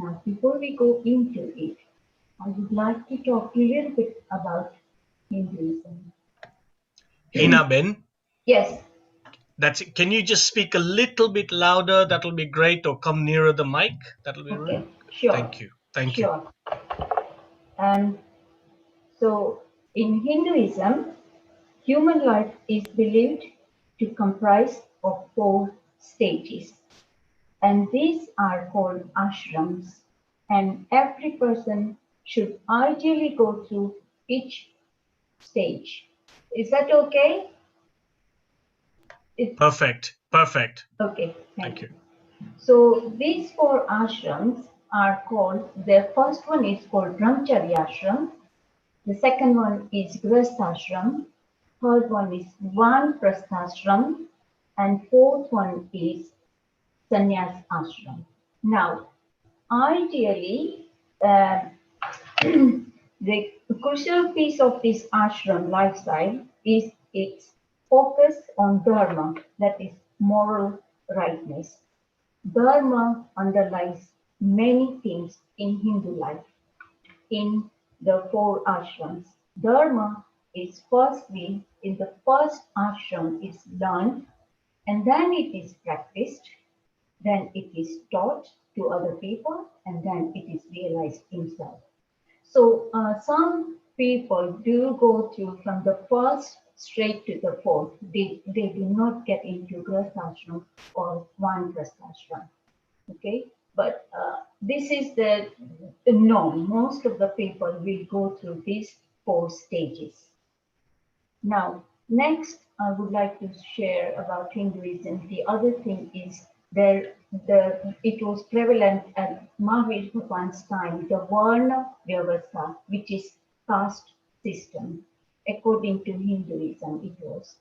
Now, before we go into it, I would like to talk a little bit about Hinduism. Hinaben, Yes. that's it. Can you just speak a little bit louder? That'll be great. Or come nearer the mic. That'll be Okay. really. Sure. Thank you. Thank you. Sure. And so, in Hinduism, human life is believed to comprise of 4 stages, and these are called ashrams, and every person should ideally go through each stage. Is that okay? Perfect. Perfect. Okay, Thank you. So these 4 ashrams are called, the first one is called Brahmacharya ashram, the second one is Grihastha ashram, third one is Vanprastha ashram, and fourth one is Sannyas ashram. Now, ideally, the crucial piece of this ashram lifestyle is its focus on dharma, that is moral rightness. Dharma underlies many things in Hindu life. In the 4 ashrams, dharma is firstly, in the first ashram, is learned, and then it is practiced, then it is taught to other people, and then it is realized himself. So some people do go through from the first straight to the fourth. They do not get into Grihastha or Vanprastha. Okay, but this is the norm. Most of the people will go through these 4 stages. Now, next, I would like to share about Hinduism. The other thing is it was prevalent at Mahavir Bhagwan's time, the Varna Vyavastha, which is caste system. According to Hinduism, it was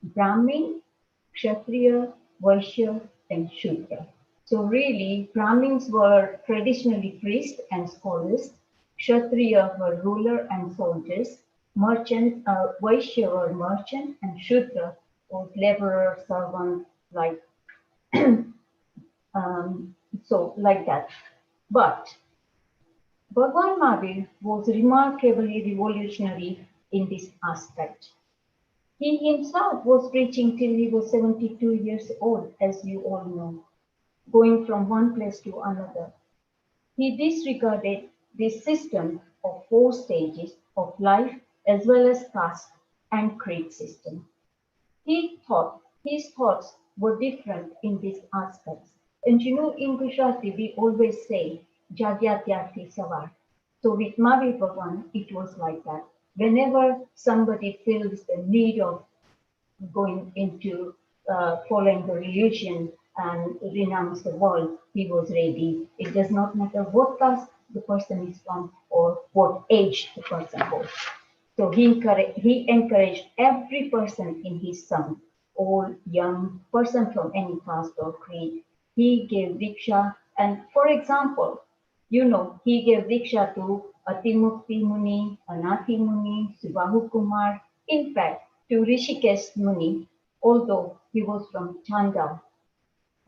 Brahmin, Kshatriya, Vaishya, and Shudra. So really, Brahmins were traditionally priests and scholars, Kshatriya were ruler and soldiers, Vaishya were merchant, and Shudra was laborer, servant, like like that. But Bhagwan Mahavir was remarkably revolutionary in this aspect. He himself was preaching till he was 72 years old, as you all know, going from one place to another. He disregarded this system of 4 stages of life as well as caste and creed system. His thoughts were different in these aspects. And you know, in Gujarati, we always say, Jagyatyarthi Savar. So with Mahavir Bhagwan, it was like that. Whenever somebody feels the need of going into following the religion and renounce the world, he was ready. It does not matter what caste the person is from or what age the person was. So he encouraged every person in his son, old, young, person from any caste or creed. He gave Diksha, and for example, you know, he gave Diksha to Atimukti Muni, Anathi Muni, Subahu Kumar, in fact, to Rishikesh Muni, although he was from Chandal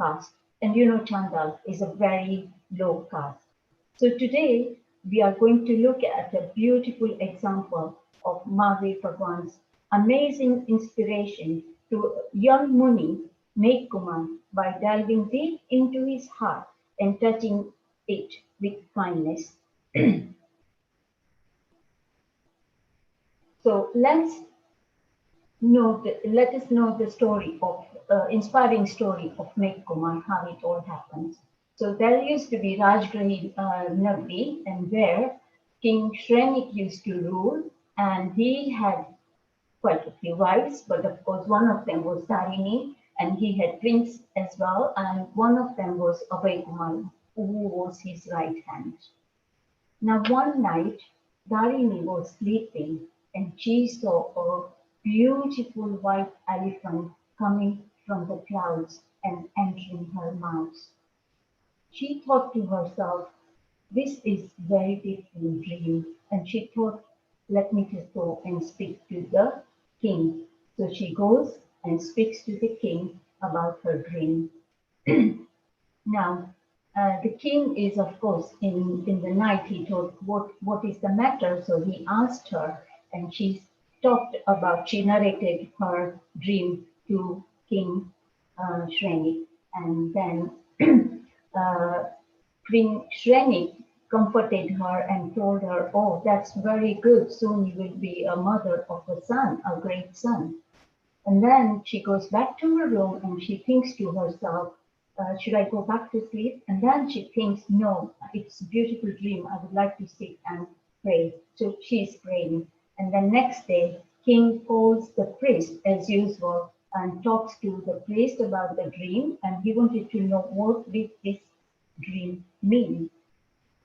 caste. And you know, Chandal is a very low caste. So today, we are going to look at a beautiful example of Mahavir Bhagwan's amazing inspiration to young Muni, Meghkumar, by delving deep into his heart and touching it with kindness. So let us know the story of inspiring story of Meghkumar, how it all happens. So there used to be Rajgrahi Nagri, and where King Shrenik used to rule, and he had quite a few wives, but of course one of them was Dharini, and he had twins as well, and one of them was Abhay Kumar, who was his right hand. Now one night, Dharini was sleeping, and she saw a beautiful white elephant coming from the clouds and entering her mouth. She thought to herself, this is very different dream, and she thought, let me just go and speak to the king. So she goes and speaks to the king about her dream. Now, The king is, of course, in the night, he thought, what is the matter? So he asked her, and she narrated her dream to King Shrenik. And then uh, King Shrenik comforted her and told her, oh, that's very good. Soon you will be a mother of a son, a great son. And then she goes back to her room and she thinks to herself, should I go back to sleep? And then she thinks, no, it's a beautiful dream. I would like to sit and pray. So she's praying. And then next day, King calls the priest as usual and talks to the priest about the dream. And he wanted to know what did this dream mean.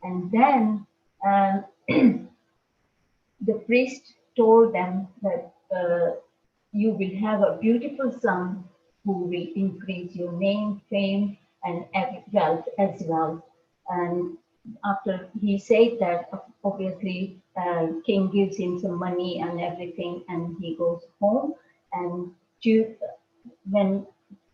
And then the priest told them that you will have a beautiful son who will increase your name, fame, and wealth as well. And after he said that, obviously, king gives him some money and everything, and he goes home. And when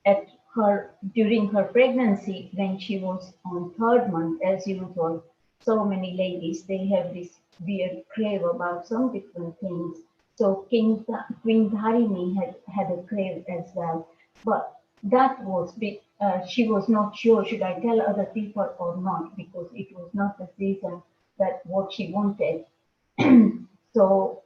at her during her pregnancy, when she was on third month, as usual, so many ladies they have this weird crave about some different things. So Queen Dharini had a crave as well, but that was big. She was not sure should I tell other people or not because it was not the season that what she wanted. So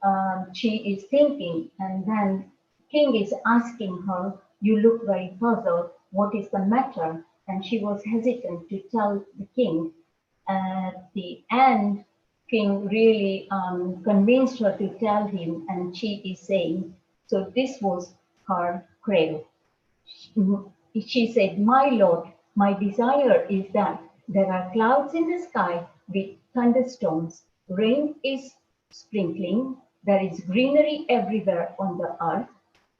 she is thinking, and then King is asking her, "You look very puzzled. What is the matter?" And she was hesitant to tell the king. At the end, King really convinced her to tell him, and she is saying, so this was her prayer. She said, "My lord, my desire is that there are clouds in the sky with thunderstorms, rain is sprinkling, there is greenery everywhere on the earth,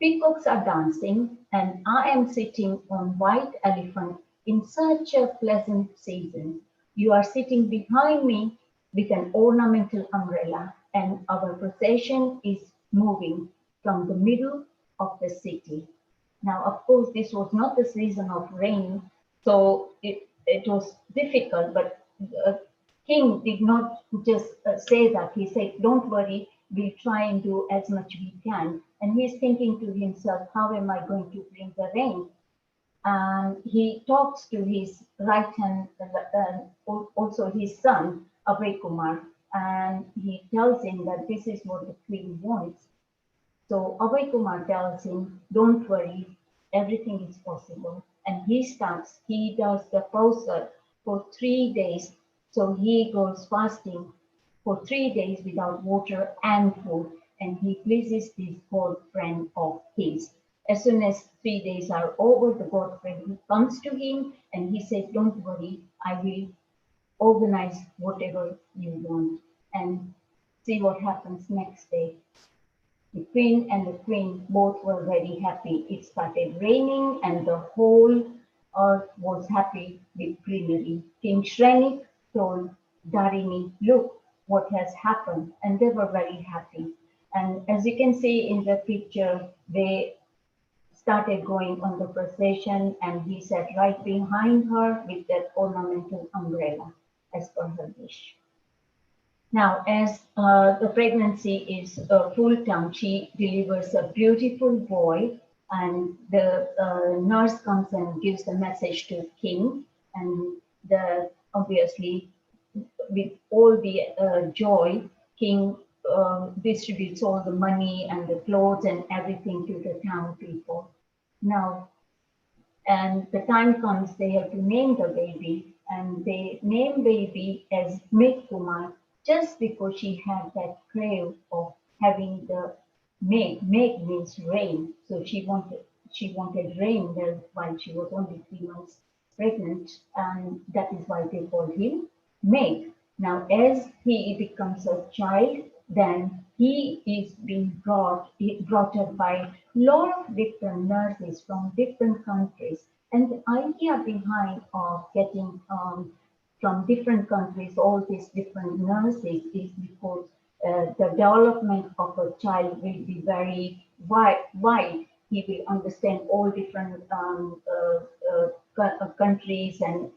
peacocks are dancing, and I am sitting on white elephant in such a pleasant season. You are sitting behind me with an ornamental umbrella, and our procession is moving from the middle of the city." Now, of course, this was not the season of rain, so it was difficult, but the king did not just say that. He said, "Don't worry, we'll try and do as much we can." And he's thinking to himself, how am I going to bring the rain? And he talks to his right hand, also his son, Abhay Kumar, and he tells him that this is what the queen wants. So Abhay Kumar tells him, don't worry, everything is possible. And he does the process for 3 days. So he goes fasting for 3 days without water and food. And he pleases this god friend of his. As soon as 3 days are over, the god friend comes to him and he says, don't worry, I will organize whatever you want. And see what happens next day. The queen and the queen both were very happy. It started raining and the whole earth was happy with greenery. King Shrenik told Dharini, look what has happened. And they were very happy. And as you can see in the picture, they started going on the procession and he sat right behind her with that ornamental umbrella as per her wish. Now, as the pregnancy is full term, she delivers a beautiful boy, and the nurse comes and gives the message to King, and obviously with all the joy, King distributes all the money and the clothes and everything to the town people. Now, and the time comes they have to name the baby, and they name baby as Meghkumar just because she had that crave of having the Meg means rain, so she wanted rain there while she was only 3 months pregnant, and that is why they called him Meg. Now, as he becomes a child, then he is being brought up by a lot of different nurses from different countries. And the idea behind of getting from different countries all these different nurses is because the development of a child will be very wide. He will understand all different countries and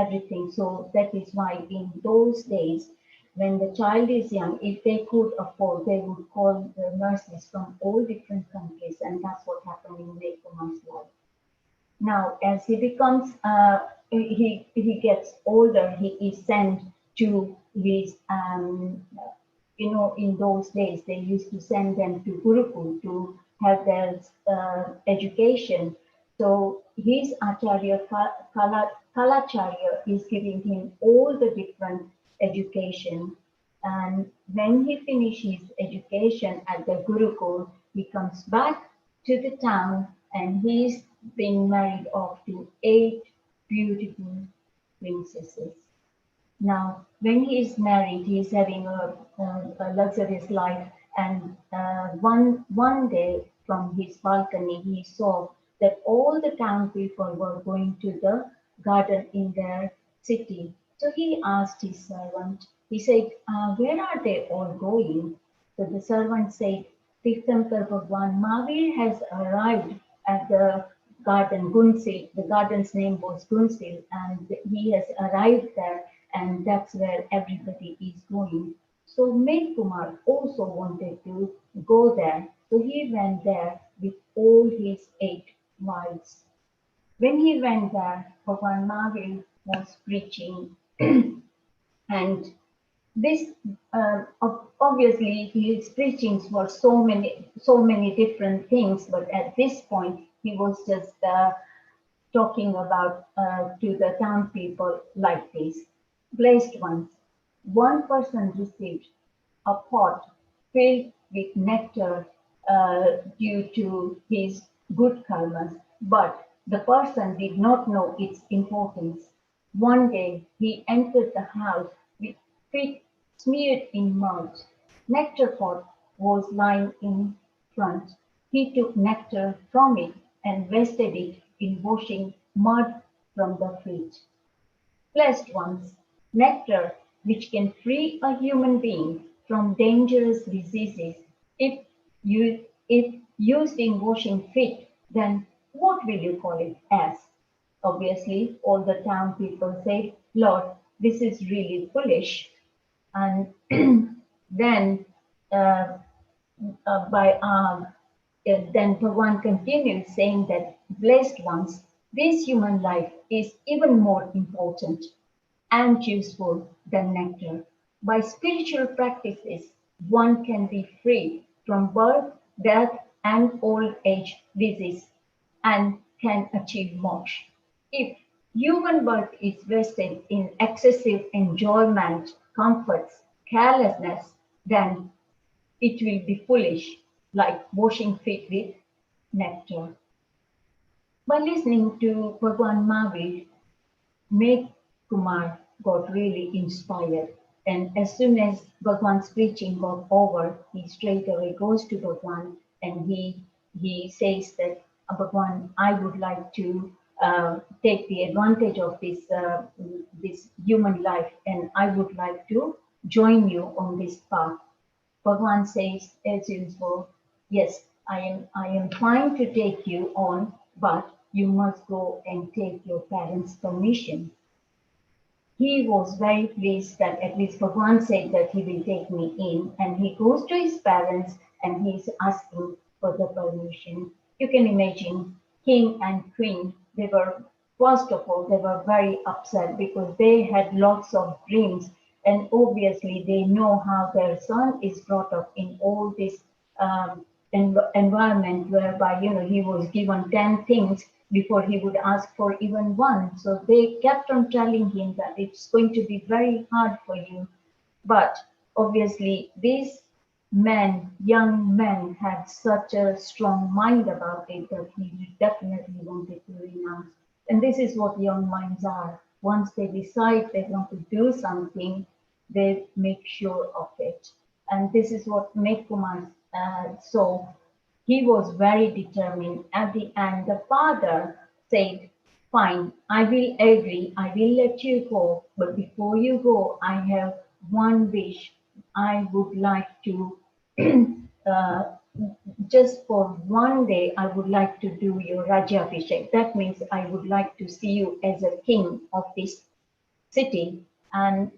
everything. So that is why in those days, when the child is young, if they could afford, they would call the nurses from all different countries, and that's what happened in Meghkumar's life. Now, as he becomes, he gets older, he is sent to his, in those days, they used to send them to Gurukul to have their education. So his Acharya Kalacharya is giving him all the different education. And when he finishes education at the Gurukul, he comes back to the town and he's being married off to 8 beautiful princesses. Now, when he is married, he is having a luxurious life, and one day from his balcony, he saw that all the town people were going to the garden in their city. So he asked his servant. He said, "Where are they all going?" So the servant said, "Tirthankar Bhagwan Mahavir has arrived at the garden Gunsil. The garden's name was Gunsil, and he has arrived there, and that's where everybody is going." So Meghkumar also wanted to go there. So he went there with all his 8 wives. When he went there, Bhagwan Mahavir was preaching, and this obviously his preachings were so many different things, but at this point he was just talking about to the town people like this. Blessed ones, one person received a pot filled with nectar due to his good karmas, but the person did not know its importance. One day he entered the house with feet smeared in mud. Nectar pot was lying in front. He took nectar from it and wasted it in washing mud from the feet. Blessed ones, nectar which can free a human being from dangerous diseases. If used in washing feet, then what will you call it as? Obviously, all the town people said, "Lord, this is really foolish." And then uh, by then Bhagavan continues saying that, "Blessed ones, this human life is even more important and useful than nectar. By spiritual practices, one can be free from birth, death, and old age disease and can achieve moksha. If human birth is wasted in excessive enjoyment, comforts, carelessness, then it will be foolish, like washing feet with nectar." By listening to Bhagwan Mahavir, Kumar got really inspired. And as soon as Bhagwan's preaching got over, he straight away goes to Bhagwan and he says that, "Bhagwan, I would like to take the advantage of this human life, and I would like to join you on this path." Bhagwan says, as usual, "Yes, I am trying to take you on, but you must go and take your parents' permission." He was very pleased that at least Bhagwan said that he will take me in, and he goes to his parents and he's asking for the permission. You can imagine king and queen, they were, first of all, they were very upset because they had lots of dreams, and obviously they know how their son is brought up in all this environment whereby, he was given 10 things before he would ask for even one. So they kept on telling him that it's going to be very hard for you. But obviously, these young men, had such a strong mind about it that he definitely wanted to renounce. And this is what young minds are. Once they decide they want to do something, they make sure of it. And this is what Meghkumar saw. He was very determined. At the end, the father said, "Fine, I will agree, I will let you go, but before you go, I have one wish. I would like to, uh, just for one day, I would like to do your Rajabhishek. That means I would like to see you as a king of this city, and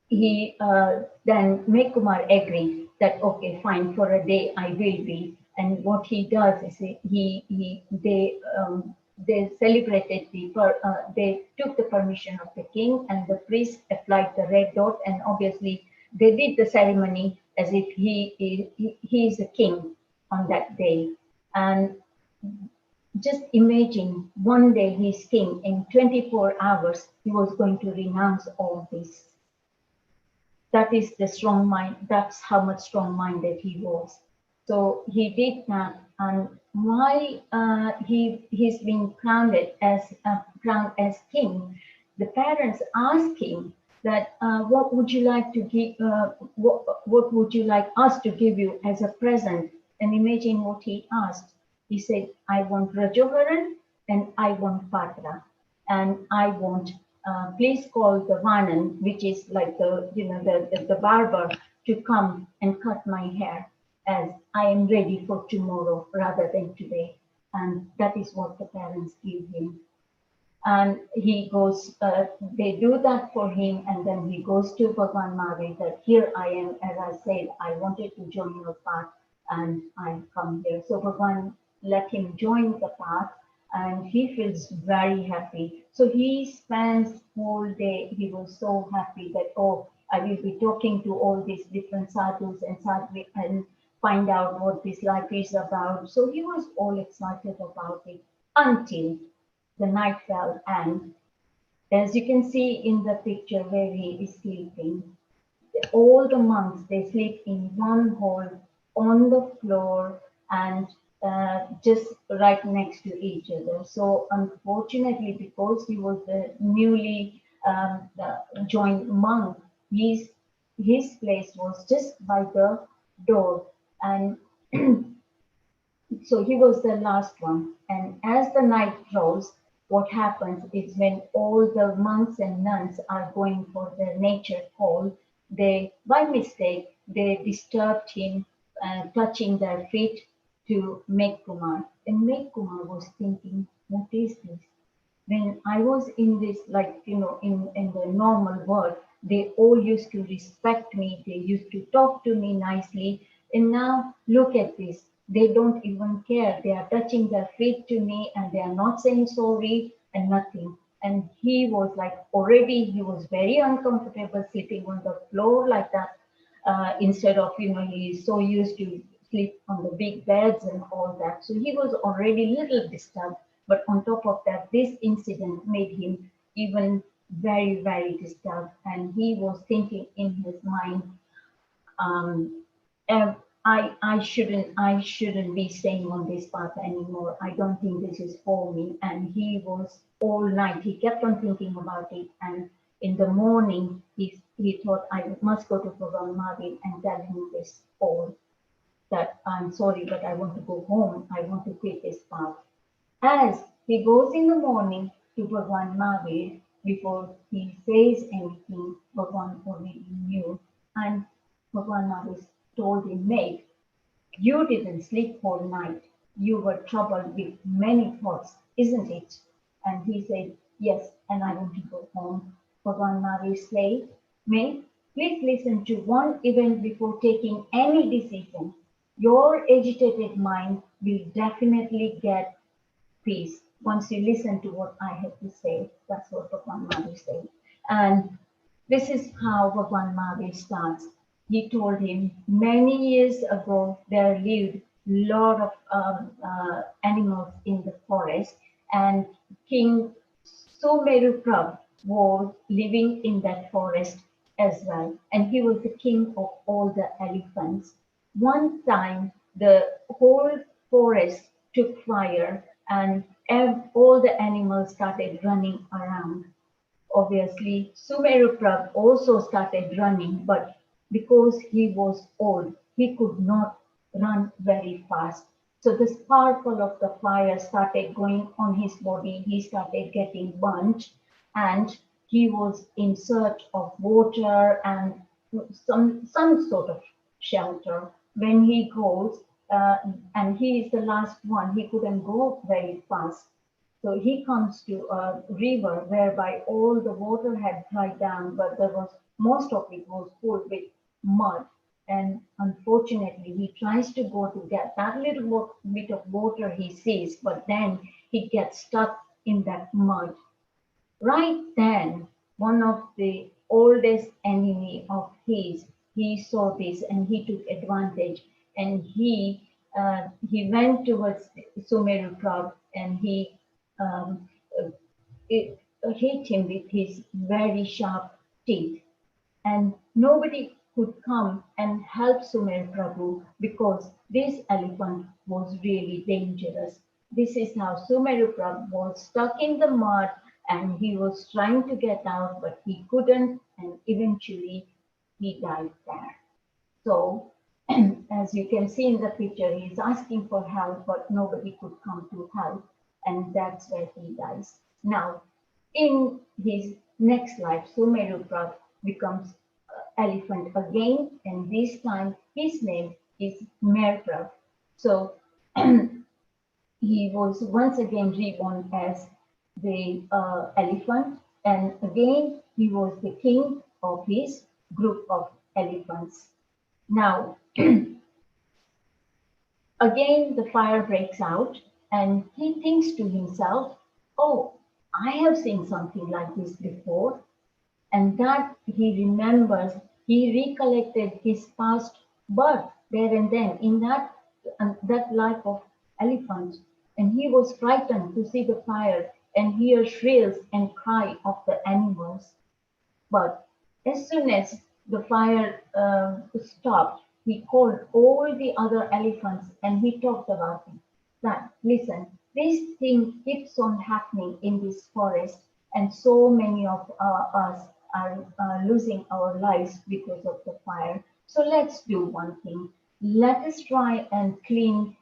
he then Meghkumar agreed that okay, fine, for a day I will be. And what he does is they celebrated they took the permission of the king, and the priest applied the red dot, and obviously they did the ceremony as if he is a king on that day. And just imagine one day he's king, in 24 hours he was going to renounce all this. That is the strong mind. That's how much strong minded he was. So he did that, and while he's being crowned as king, the parents asked him that what would you like to give? What would you like us to give you as a present? And imagine what he asked. He said, "I want Rajoharan and I want Patra, and I want." Please call the Vanan, which is like the barber, to come and cut my hair, as I am ready for tomorrow rather than today. And that is what the parents give him. And he goes, they do that for him, and then he goes to Bhagwan Mahavir that here I am, as I said, I wanted to join your path and I come here. So Bhagwan let him join the path, and he feels very happy. So he spends whole day, he was so happy that, oh, I will be talking to all these different sadhus and find out what this life is about. So he was all excited about it until the night fell, and as you can see in the picture where he is sleeping, all the monks, they sleep in one hole on the floor, and just right next to each other. So unfortunately, because he was a newly joined monk, his place was just by the door, and so he was the last one. And as the night rose, what happens is when all the monks and nuns are going for their nature call, they, by mistake, they disturbed him, touching their feet to Meghkumar. And Meghkumar was thinking, what is this? When I was in this, like, in the normal world, they all used to respect me, they used to talk to me nicely. And now look at this. They don't even care. They are touching their feet to me and they are not saying sorry and nothing. And he was like, already he was very uncomfortable sleeping on the floor like that. Instead of, he is so used to sleep on the big beds and all that. So he was already little disturbed. But on top of that, this incident made him even very, very disturbed. And he was thinking in his mind, um, I shouldn't be staying on this path anymore. I don't think this is for me. And he was all night, he kept on thinking about it. And in the morning, he thought, I must go to Bhagwan Mahavir and tell him this all, that I'm sorry, but I want to go home. I want to quit this path. As he goes in the morning to Bhagwan Mahavir, before he says anything, Bhagwan already knew. And Bhagwan Mahavir told him, mate, you didn't sleep all night. You were troubled with many thoughts, isn't it? And he said, yes, and I want to go home. Bhagwan Mahavir said, mate, please listen to one event before taking any decision. Your agitated mind will definitely get peace once you listen to what I have to say. That's what Bhagwan Mahavir said. And this is how Bhagwan Mahavir starts. He told him many years ago there lived a lot of animals in the forest, and King Sumeruprabh was living in that forest as well, and he was the king of all the elephants. One time, the whole forest took fire, and all the animals started running around. Obviously, Sumeruprabh also started running, but because he was old, he could not run very fast. So the sparkle of the fire started going on his body. He started getting burnt, and he was in search of water and some sort of shelter. When he goes, and he is the last one, he couldn't go very fast. So he comes to a river whereby all the water had dried down, but there was most of it was full with mud. And unfortunately, he tries to go to get that little bit of water he sees, but then he gets stuck in that mud. Right then, one of the oldest enemy of his, he saw this and he took advantage, and he went towards Sumeruprab, and he um, uh, hit him with his very sharp teeth, and nobody could come and help Sumer Prabhu because this elephant was really dangerous. This is how Sumeru Prabhu was stuck in the mud, and he was trying to get out, but he couldn't, and eventually he died there. So, as you can see in the picture, he is asking for help, but nobody could come to help, and that's where he dies. Now, in his next life, Sumeruprab becomes elephant again, and this time his name is Merprab. So he was once again reborn as the elephant, and again he was the king of his group of elephants. Now, again the fire breaks out, and he thinks to himself, oh, I have seen something like this before. And that he remembers, he recollected his past birth there and then in that life of elephant, and he was frightened to see the fire and hear shrills and cry of the animals. But as soon as the fire stopped, he called all the other elephants and he talked about it. That, listen, this thing keeps on happening in this forest, and so many of us are losing our lives because of the fire. So let's do one thing. Let us try and clean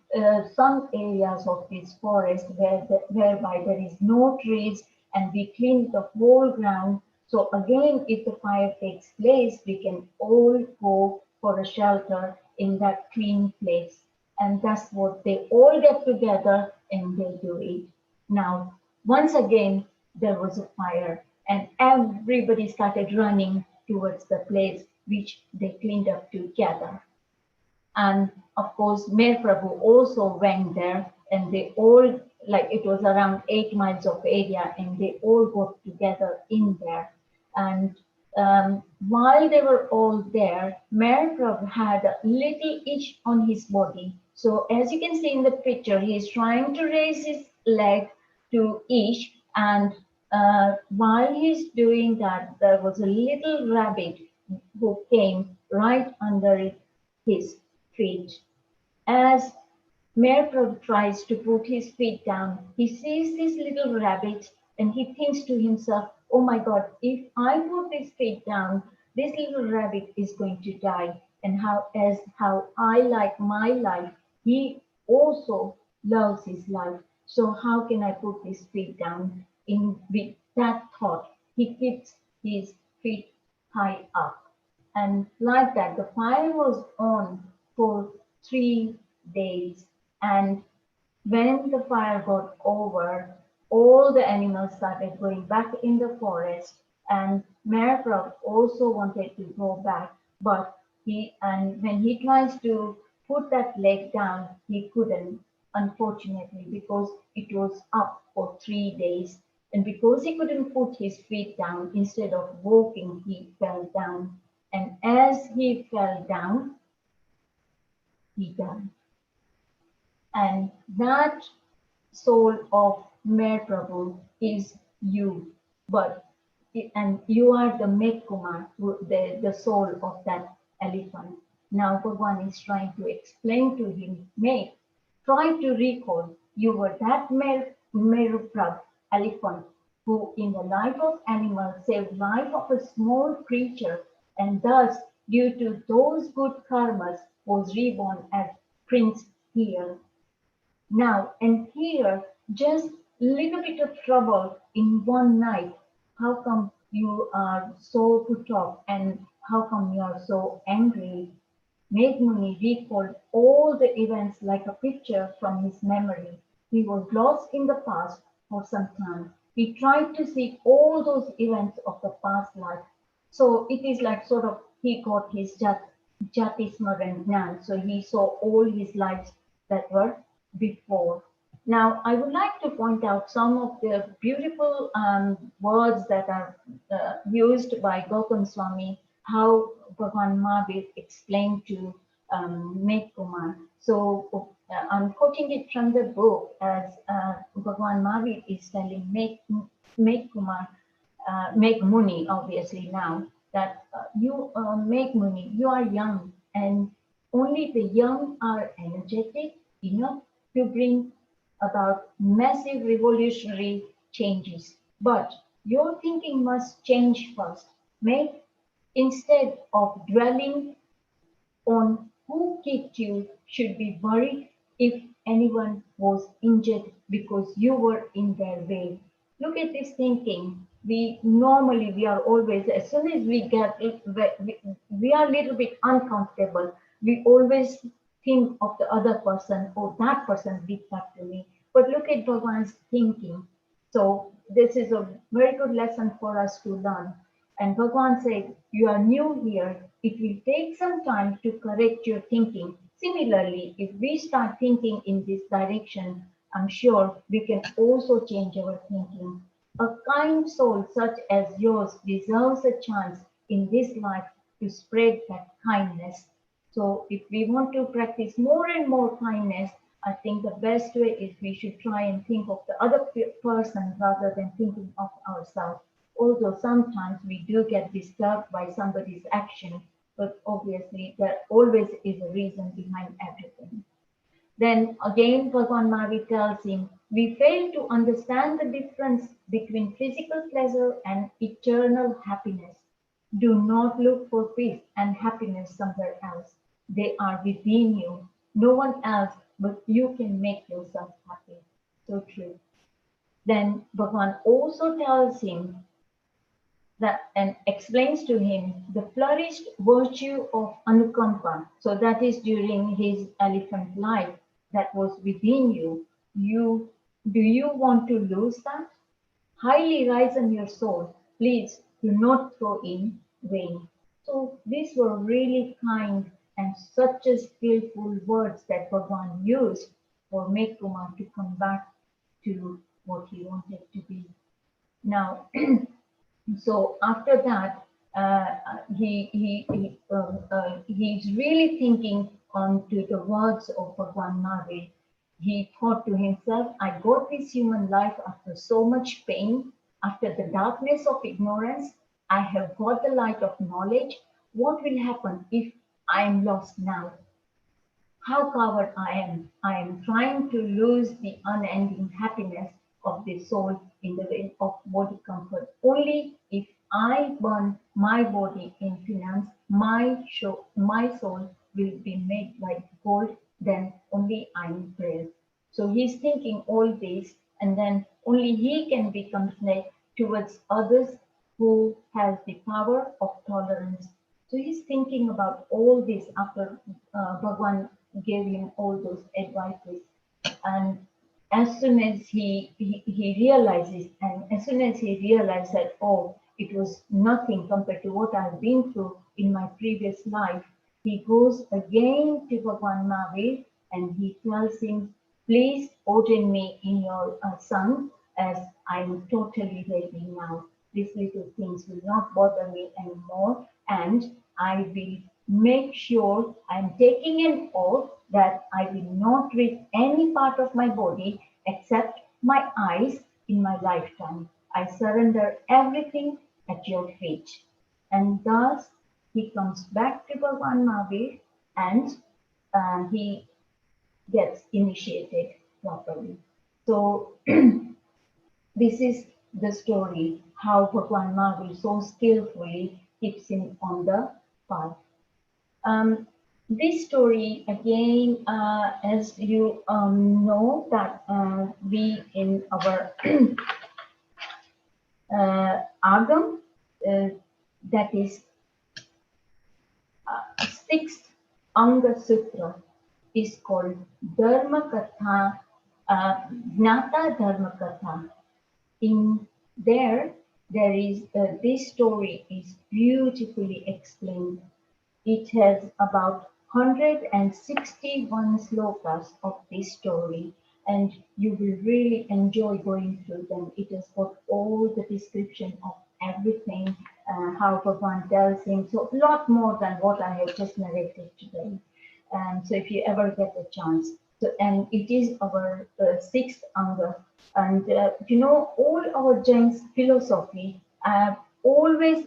some areas of this forest whereby there is no trees, and we clean the whole ground. So again, if the fire takes place, we can all go for a shelter in that clean place. And that's what they all get together and they do it. Now, once again, there was a fire, and everybody started running towards the place which they cleaned up together. And of course, Mayor Prabhu also went there, and they all, like it was around 8 miles of area, and they all got together in there. And while they were all there, Mayor Prabhu had a little itch on his body. So as you can see in the picture, he is trying to raise his leg to itch, and while he's doing that, there was a little rabbit who came right under his feet. As Merprab tries to put his feet down, he sees this little rabbit and he thinks to himself, oh my God, if I put his feet down, this little rabbit is going to die. And how I like my life, he also loves his life. So how can I put his feet down? With that thought, he keeps his feet high up. And like that, the fire was on for 3 days. And when the fire got over, all the animals started going back in the forest. And Merprab also wanted to go back, but when he tries to put that leg down, he couldn't, unfortunately, because it was up for 3 days. And because he couldn't put his feet down, instead of walking, he fell down. And as he fell down, he died. And that soul of Mer Prabhu is you, and you are the Meghkumar, the soul of that elephant. Now Bhagwan is trying to explain to him, Meg, try to recall you were that Meru Prabhu elephant who in the life of animal saved life of a small creature, and thus due to those good karmas was reborn as prince here. Now, and here, just little bit of trouble in one night. How come you are so put off, and how come you are so angry? Meghmuni recalled all the events like a picture from his memory. He was lost in the past, for some time. He tried to see all those events of the past life. So it is like sort of he got his Jati Smaran Gnan. So he saw all his lives that were before. Now, I would like to point out some of the beautiful words that are used by Gautam Swami, how Bhagavan Mahavir explained to Meghkumar. So I'm quoting it from the book as Bhagavan Mahavir is telling Meghkumar, Meghmuni, obviously now, that you, Meghmuni, you are young and only the young are energetic enough to bring about massive revolutionary changes. But your thinking must change first. Make instead of dwelling on who kicked you should be worried if anyone was injured because you were in their way. Look at this thinking. We are always, as soon as we are a little bit uncomfortable, we always think of the other person, or that person did that to me. But look at Bhagwan's thinking. So this is a very good lesson for us to learn. And Bhagwan said, you are new here. It will take some time to correct your thinking. Similarly, if we start thinking in this direction, I'm sure we can also change our thinking. A kind soul such as yours deserves a chance in this life to spread that kindness. So if we want to practice more and more kindness, I think the best way is we should try and think of the other person rather than thinking of ourselves. Although sometimes we do get disturbed by somebody's action, but obviously there always is a reason behind everything. Then again, Bhagavan Mahavir tells him, we fail to understand the difference between physical pleasure and eternal happiness. Do not look for peace and happiness somewhere else. They are within you. No one else but you can make yourself happy. So true. Then Bhagavan also tells him that and explains to him the flourished virtue of Anukampa. So that is during his elephant life that was within you. Do you want to lose that? Highly rise in your soul. Please do not throw in vain. So these were really kind and such a skillful words that Bhagavan used for Meghkumar to come back to what he wanted to be. Now, so after that, he's really thinking on to the words of Bhagwan Mahavir. He thought to himself, I got this human life after so much pain, after the darkness of ignorance. I have got the light of knowledge. What will happen if I am lost now? How coward I am. I am trying to lose the unending happiness of the soul in the way of body comfort. Only if I burn my body in finance, my soul will be made like gold, then only I am praised. So he's thinking all this, and then only he can be compassionate towards others who has the power of tolerance. So he's thinking about all this after Bhagwan gave him all those advices. And as soon as he realizes, and as soon as he realized that, oh, it was nothing compared to what I've been through in my previous life, he goes again to Bhagwan Mahavir and he tells him, please ordain me in your son, as I am totally ready now. These little things will not bother me anymore, and I will make sure I'm taking an oath that I will not read any part of my body except my eyes in my lifetime. I surrender everything at your feet. And thus he comes back to Bhagwan Mahavir and he gets initiated properly. So this is the story how Bhagwan Mahavir so skillfully keeps him on the path. This story again, as you know, that we in our Agam, that is sixth Anga Sutra, is called Dharma Katha, Gnata Dharma Katha. In there, there is this story is beautifully explained. It has about 161 slokas of this story, and you will really enjoy going through them. It has got all the description of everything, how Bhagavan tells him, so a lot more than what I have just narrated today. So if you ever get a chance, so and it is our sixth anga, and all our Jain philosophy always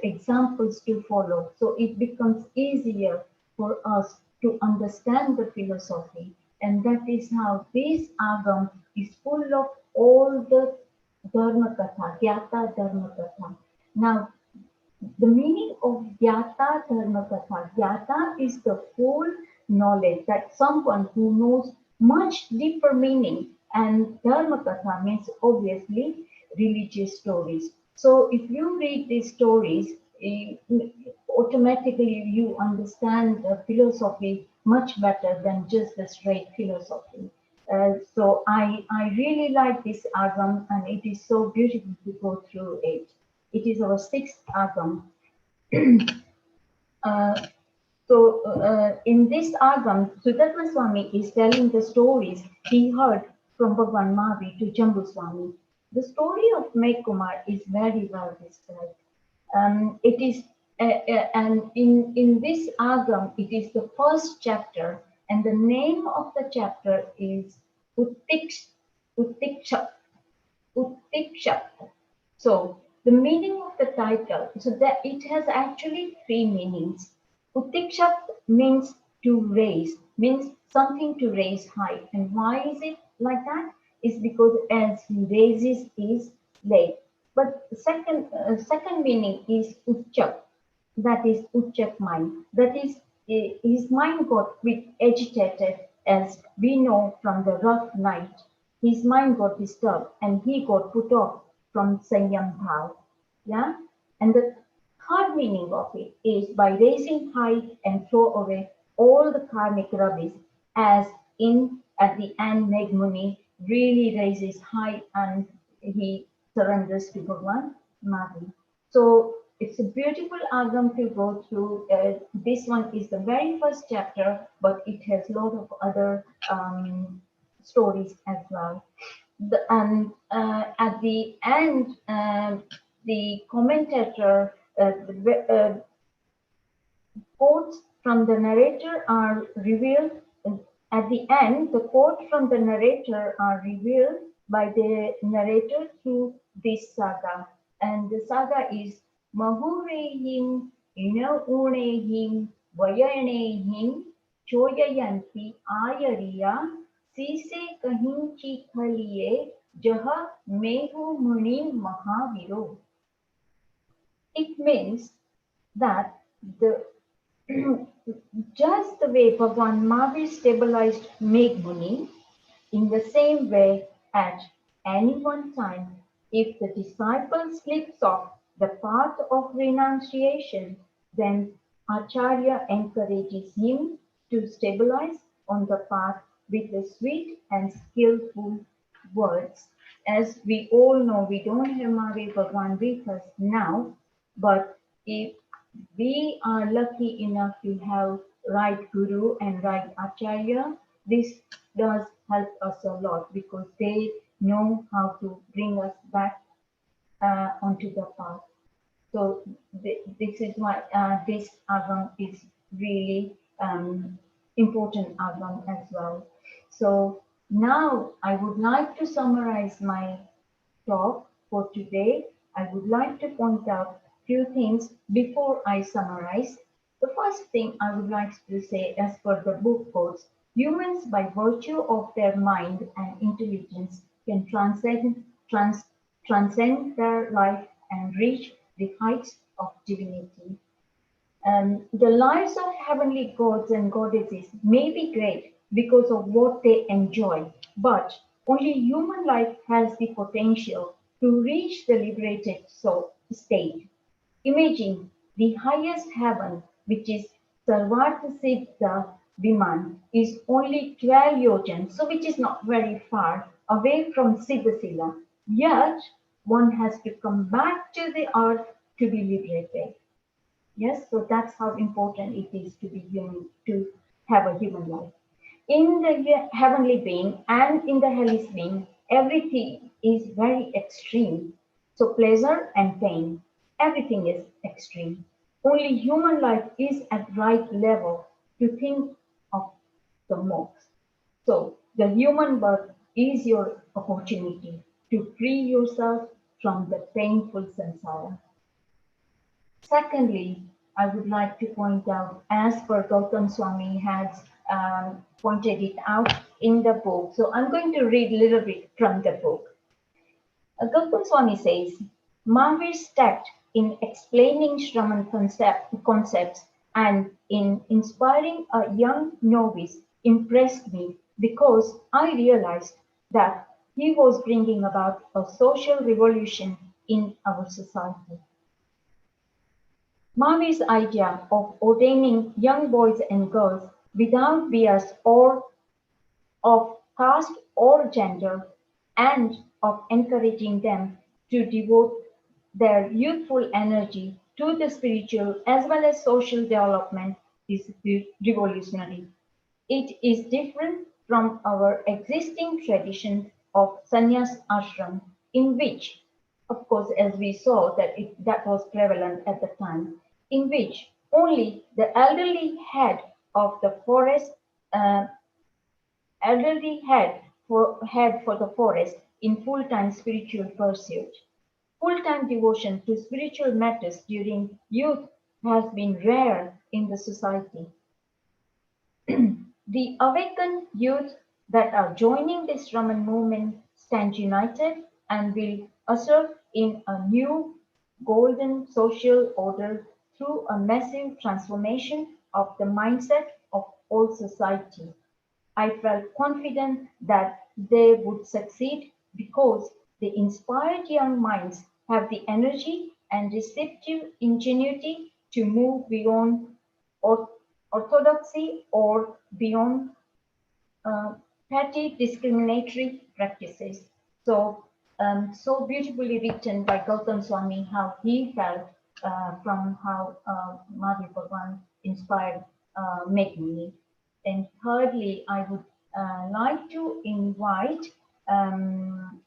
examples to follow, so it becomes easier for us to understand the philosophy, and that is how this agam is full of all the dharma katha, gyata dharma katha. Now, the meaning of Gyata Dharmakatha. Gyata is the full knowledge, that someone who knows much deeper meaning, and Dharmakatha means obviously religious stories. So if you read these stories, automatically you understand the philosophy much better than just the straight philosophy. So I really like this agam, and it is so beautiful to go through it. It is our sixth agam. Uh, in this agam, Sudatta Swami is telling the stories he heard from Bhagwan Mavi to Jambu Swami. The story of Meghkumar is very well described. It is, and in this agam, it is the first chapter, and the name of the chapter is Uttiksha. Uttiksha. So the meaning of the title, so that it has actually three meanings. Uttikshat means to raise, means something to raise high. And why is it like that? Is because as he raises his leg. But the second meaning is Uchak, that is Uchak mind. That is, his mind got bit agitated, as we know from the rough night. His mind got disturbed and he got put off from Sanyam Bhav. Yeah? And the third meaning of it is by raising high and throw away all the karmic rubbish, as in at the end Meghmuni really raises high and he surrenders to Bhagwan Mavi. So it's a beautiful agam to go through. This one is the very first chapter, but it has a lot of other stories as well. And at the end, the commentator, quotes from the narrator are revealed. At the end, the quote from the narrator are revealed by the narrator through this saga. And the saga is Mahurehim, Inauunehim, Vayanehim, Choyayanti Ayariya, Sise Kahinchi Khaliye, Jaha Mehu Munim Mahaviro. It means that the just the way Bhagwan Mahavir stabilized Meghmuni, in the same way at any one time, if the disciple slips off the path of renunciation, then Acharya encourages him to stabilize on the path with the sweet and skillful words. As we all know, we don't have Mahavir Bhagwan with us now, but if we are lucky enough to have right guru and right acharya, this does help us a lot because they know how to bring us back onto the path. So this is why this agam is really important agam as well. So now I would like to summarize my talk for today. I would like to point out a few things before I summarize. The first thing I would like to say, as per the book quotes, humans by virtue of their mind and intelligence can transcend their life and reach the heights of divinity. The lives of heavenly gods and goddesses may be great because of what they enjoy, but only human life has the potential to reach the liberated soul state. Imagine the highest heaven, which is Sarvartha Siddha Viman, is only 12 yojans, so which is not very far away from Siddhasila. Yet, one has to come back to the earth to be liberated. Yes, so that's how important it is to be human, to have a human life. In the heavenly being and in the hellish being, everything is very extreme. So pleasure and pain, everything is extreme. Only human life is at right level to think of the most. So the human birth is your opportunity to free yourself from the painful samsara. Secondly, I would like to point out, as per Gautam Swami has pointed it out in the book. So I'm going to read a little bit from the book. Gautam Swami says, Mahavir's tact in explaining Shraman concepts and in inspiring a young novice impressed me because I realized that he was bringing about a social revolution in our society. Mavi's idea of ordaining young boys and girls without bias or of caste or gender, and of encouraging them to devote their youthful energy to the spiritual as well as social development is revolutionary. It is different from our existing tradition of sannyas ashram, in which, of course, as we saw that was prevalent at the time, in which only the of the forest, uh, elderly head for the forest in full-time spiritual pursuit. Full-time devotion to spiritual matters during youth has been rare in the society. The awakened youth that are joining this Raman movement stand united and will usher in a new golden social order through a massive transformation of the mindset of all society. I felt confident that they would succeed because the inspired young minds have the energy and receptive ingenuity to move beyond orthodoxy or beyond uh, petty discriminatory practices. So, so beautifully written by Gautam Swami how he felt from how Madhvi Bhagwan inspired Meghkumar. And thirdly, I would like to invite um,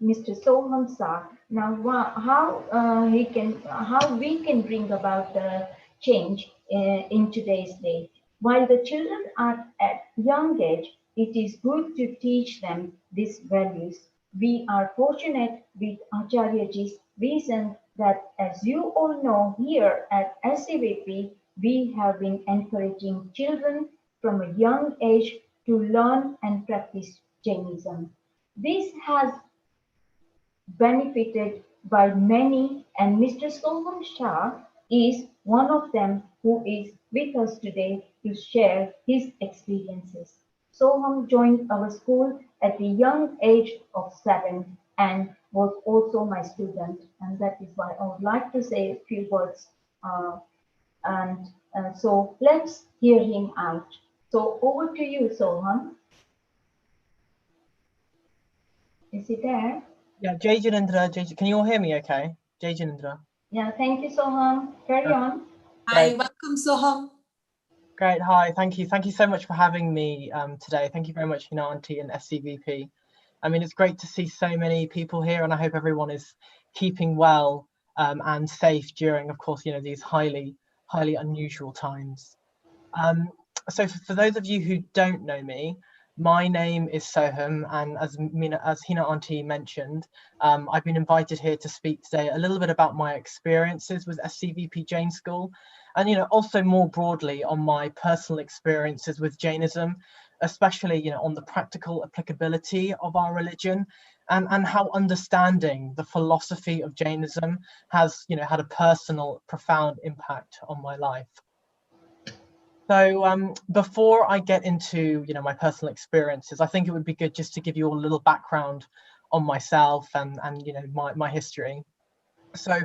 Mr. Soham Sir. Now, how we can bring about the change in today's day. While the children are at young age, it is good to teach them these values. We are fortunate with Acharyaji's vision that, as you all know, here at SCVP, we have been encouraging children from a young age to learn and practice Jainism. This has benefited by many, and Mr. Sohum Shah is one of them who is with us today to share his experiences. Soham joined our school at the young age of 7 and was also my student, and that is why I would like to say a few words. Uh, and so let's hear him out. So over to you, Soham. Is he there? Yeah, Jai Janindra, can you all hear me okay? Jai Janindra. Yeah, thank you, Soham. Carry on. Hi, Great. welcome, Soham. Great, hi, thank you. Thank you so much for having me today. Thank you very much, Auntie and SCVP. I mean, it's great to see so many people here, and I hope everyone is keeping well and safe during, of course, these highly unusual times. So for those of you who don't know me, my name is Sohum, and as Hina Auntie mentioned, I've been invited here to speak today a little bit about my experiences with SCVP Jain School, and also more broadly on my personal experiences with Jainism, especially on the practical applicability of our religion, and how understanding the philosophy of Jainism has had a personal, profound impact on my life. So before I get into my personal experiences, I think it would be good just to give you all a little background on myself and my history. So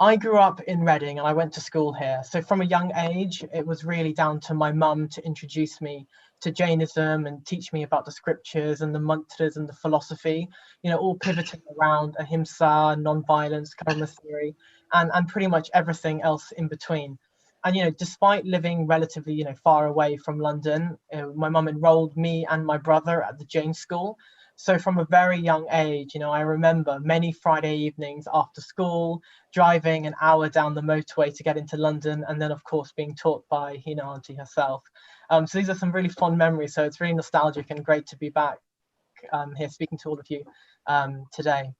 I grew up in Reading and I went to school here. So from a young age, it was really down to my mum to introduce me to Jainism and teach me about the scriptures and the mantras and the philosophy, all pivoting around ahimsa, non-violence, karma theory, and pretty much everything else in between. And despite living relatively far away from London, my mum enrolled me and my brother at the Jain school. So from a very young age, I remember many Friday evenings after school, driving an hour down the motorway to get into London, and then of course being taught by Hina Auntie herself. So these are some really fond memories. So it's really nostalgic and great to be back here speaking to all of you today.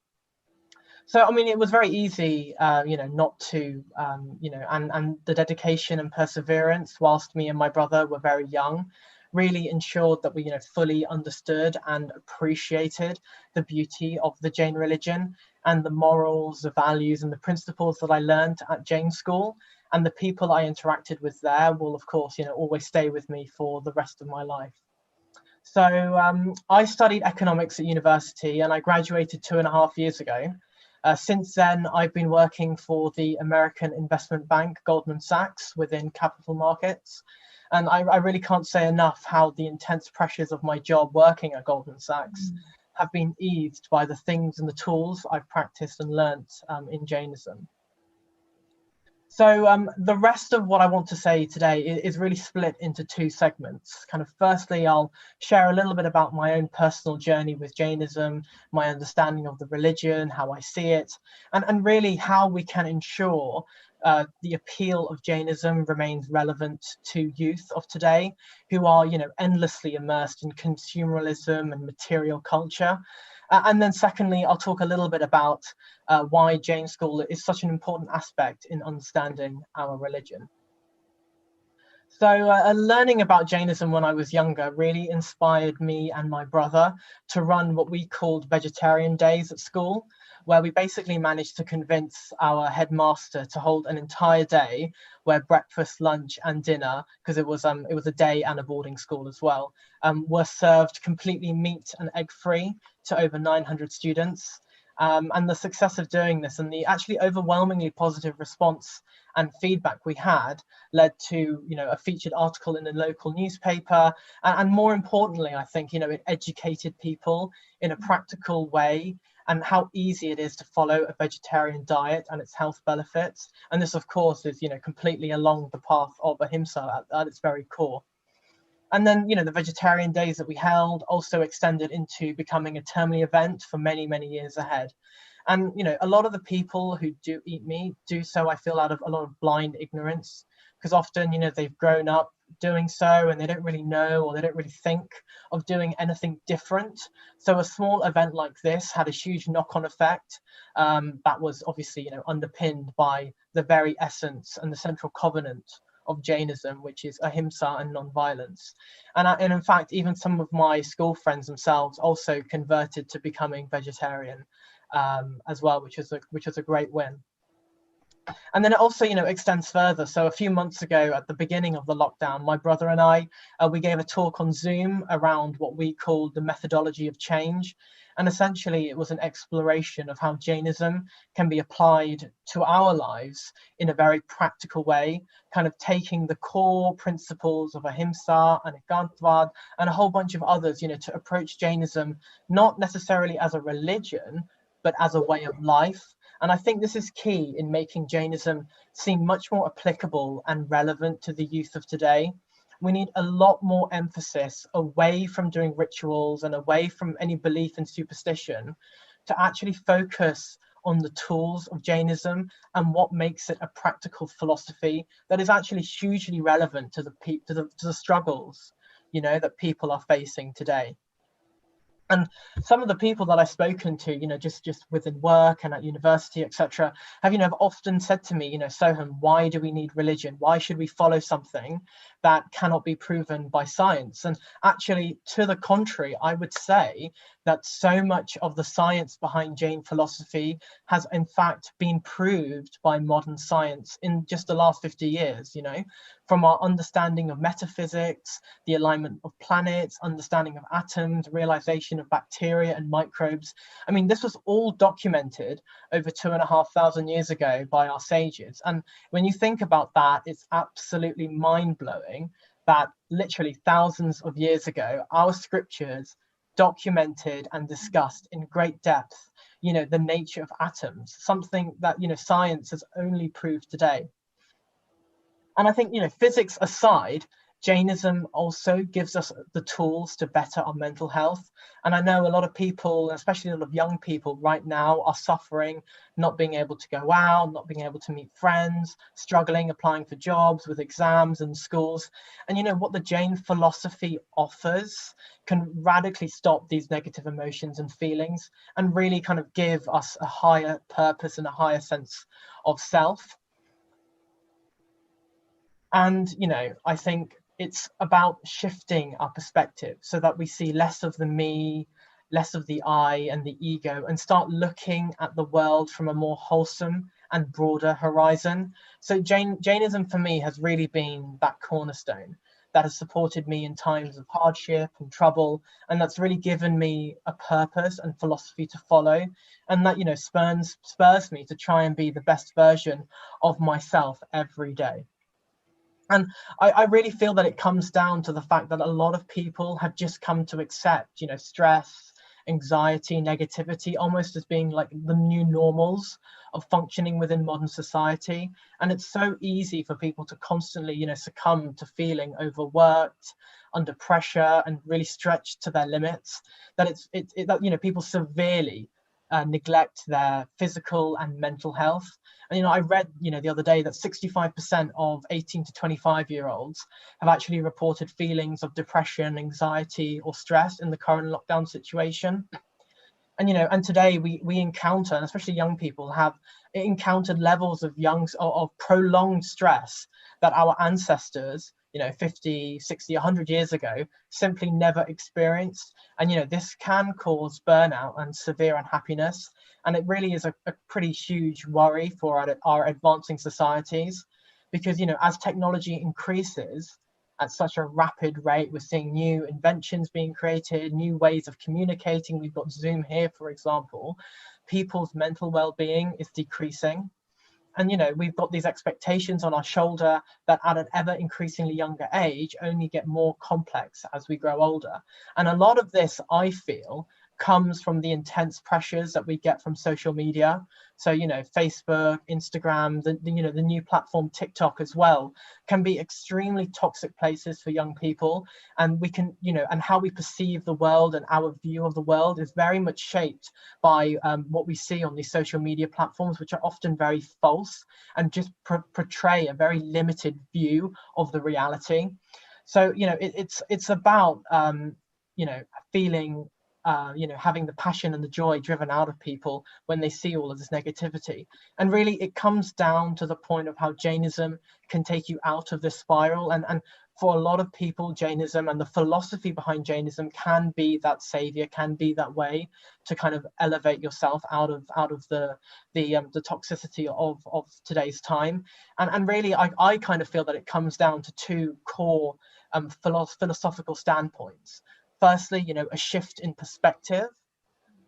So, I mean, it was very easy, not to, and the dedication and perseverance whilst me and my brother were very young really ensured that we, fully understood and appreciated the beauty of the Jain religion and the morals, the values and the principles that I learned at Jain school. And the people I interacted with there will, of course, always stay with me for the rest of my life. So I studied economics at university and I graduated 2.5 years ago. Since then, I've been working for the American investment bank, Goldman Sachs, within capital markets. And I really can't say enough how the intense pressures of my job working at Goldman Sachs have been eased by the things and the tools I've practiced and learnt in Jainism. So the rest of what I want to say today is really split into two segments. Kind of firstly, I'll share a little bit about my own personal journey with Jainism, my understanding of the religion, how I see it, and really how we can ensure the appeal of Jainism remains relevant to youth of today, who are, endlessly immersed in consumerism and material culture. And then secondly, I'll talk a little bit about why Jain school is such an important aspect in understanding our religion. So learning about Jainism when I was younger really inspired me and my brother to run what we called vegetarian days at school, where we basically managed to convince our headmaster to hold an entire day where breakfast, lunch and dinner, because it was a day and a boarding school as well, were served completely meat and egg free to over 900 students. And the success of doing this and the actually overwhelmingly positive response and feedback we had led to a featured article in the local newspaper, and more importantly, I think it educated people in a practical way and how easy it is to follow a vegetarian diet and its health benefits. And this of course is completely along the path of ahimsa at its very core. And then, the vegetarian days that we held also extended into becoming a termly event for many, many years ahead. And, a lot of the people who do eat meat do so, I feel, out of a lot of blind ignorance, because often, they've grown up doing so and they don't really know, or they don't really think of doing anything different. So a small event like this had a huge knock-on effect that was obviously, underpinned by the very essence and the central covenant of Jainism, which is ahimsa and non-violence. And in fact, even some of my school friends themselves also converted to becoming vegetarian as well, which is a great win. And then it also, extends further. So a few months ago, at the beginning of the lockdown, my brother and I, we gave a talk on Zoom around what we called the methodology of change. And essentially, it was an exploration of how Jainism can be applied to our lives in a very practical way, kind of taking the core principles of ahimsa and ekantvad and a whole bunch of others, to approach Jainism, not necessarily as a religion, but as a way of life. And I think this is key in making Jainism seem much more applicable and relevant to the youth of today. We need a lot more emphasis away from doing rituals and away from any belief in superstition to actually focus on the tools of Jainism and what makes it a practical philosophy that is actually hugely relevant to the struggles, that people are facing today. And some of the people that I've spoken to, just within work and at university, etc., have often said to me, Sohum, why do we need religion? Why should we follow something that cannot be proven by science? And actually, to the contrary, I would say that so much of the science behind Jain philosophy has in fact been proved by modern science in just the last 50 years, you know, from our understanding of metaphysics, the alignment of planets, understanding of atoms, realization of bacteria and microbes. I mean, this was all documented over 2,500 years ago by our sages. And when you think about that, it's absolutely mind-blowing that literally thousands of years ago, our scriptures documented and discussed in great depth, you know, the nature of atoms, something that, you know, science has only proved today. And I think, you know, physics aside, Jainism also gives us the tools to better our mental health. And I know a lot of people, especially a lot of young people right now, are suffering, not being able to go out, not being able to meet friends, struggling, applying for jobs with exams and schools. And you know, what the Jain philosophy offers can radically stop these negative emotions and feelings and really kind of give us a higher purpose and a higher sense of self. And, you know, I think it's about shifting our perspective so that we see less of the me, less of the I and the ego, and start looking at the world from a more wholesome and broader horizon. So Jainism for me has really been that cornerstone that has supported me in times of hardship and trouble, and that's really given me a purpose and philosophy to follow, and that, you know, spurs me to try and be the best version of myself every day. And I really feel that it comes down to the fact that a lot of people have just come to accept, you know, stress, anxiety, negativity, almost as being like the new normals of functioning within modern society. And it's so easy for people to constantly, you know, succumb to feeling overworked, under pressure, and really stretched to their limits, that that, you know, people severely neglect their physical and mental health. And, you know, I read, you know, the other day that 65% of 18 to 25-year-olds have actually reported feelings of depression, anxiety, or stress in the current lockdown situation. And, you know, and today we encounter, and especially young people have encountered levels of prolonged stress that our ancestors, you know, 50, 60, 100 years ago simply never experienced. And, you know, this can cause burnout and severe unhappiness. And it really is a pretty huge worry for our advancing societies, because, you know, as technology increases at such a rapid rate, we're seeing new inventions being created, new ways of communicating. We've got Zoom here, for example. People's mental well-being is decreasing. And, you know, we've got these expectations on our shoulder that at an ever increasingly younger age only get more complex as we grow older. And a lot of this, I feel, comes from the intense pressures that we get from social media. So, you know, Facebook, Instagram, the new platform TikTok as well, can be extremely toxic places for young people. And we can, you know, and how we perceive the world and our view of the world is very much shaped by what we see on these social media platforms, which are often very false and just portray a very limited view of the reality. So, you know, it's about, you know, feeling, you know, having the passion and the joy driven out of people when they see all of this negativity. And really, it comes down to the point of how Jainism can take you out of this spiral. And for a lot of people, Jainism and the philosophy behind Jainism can be that savior, can be that way to kind of elevate yourself out of the toxicity of today's time. And really, I kind of feel that it comes down to two core philosophical standpoints. Firstly, you know, a shift in perspective,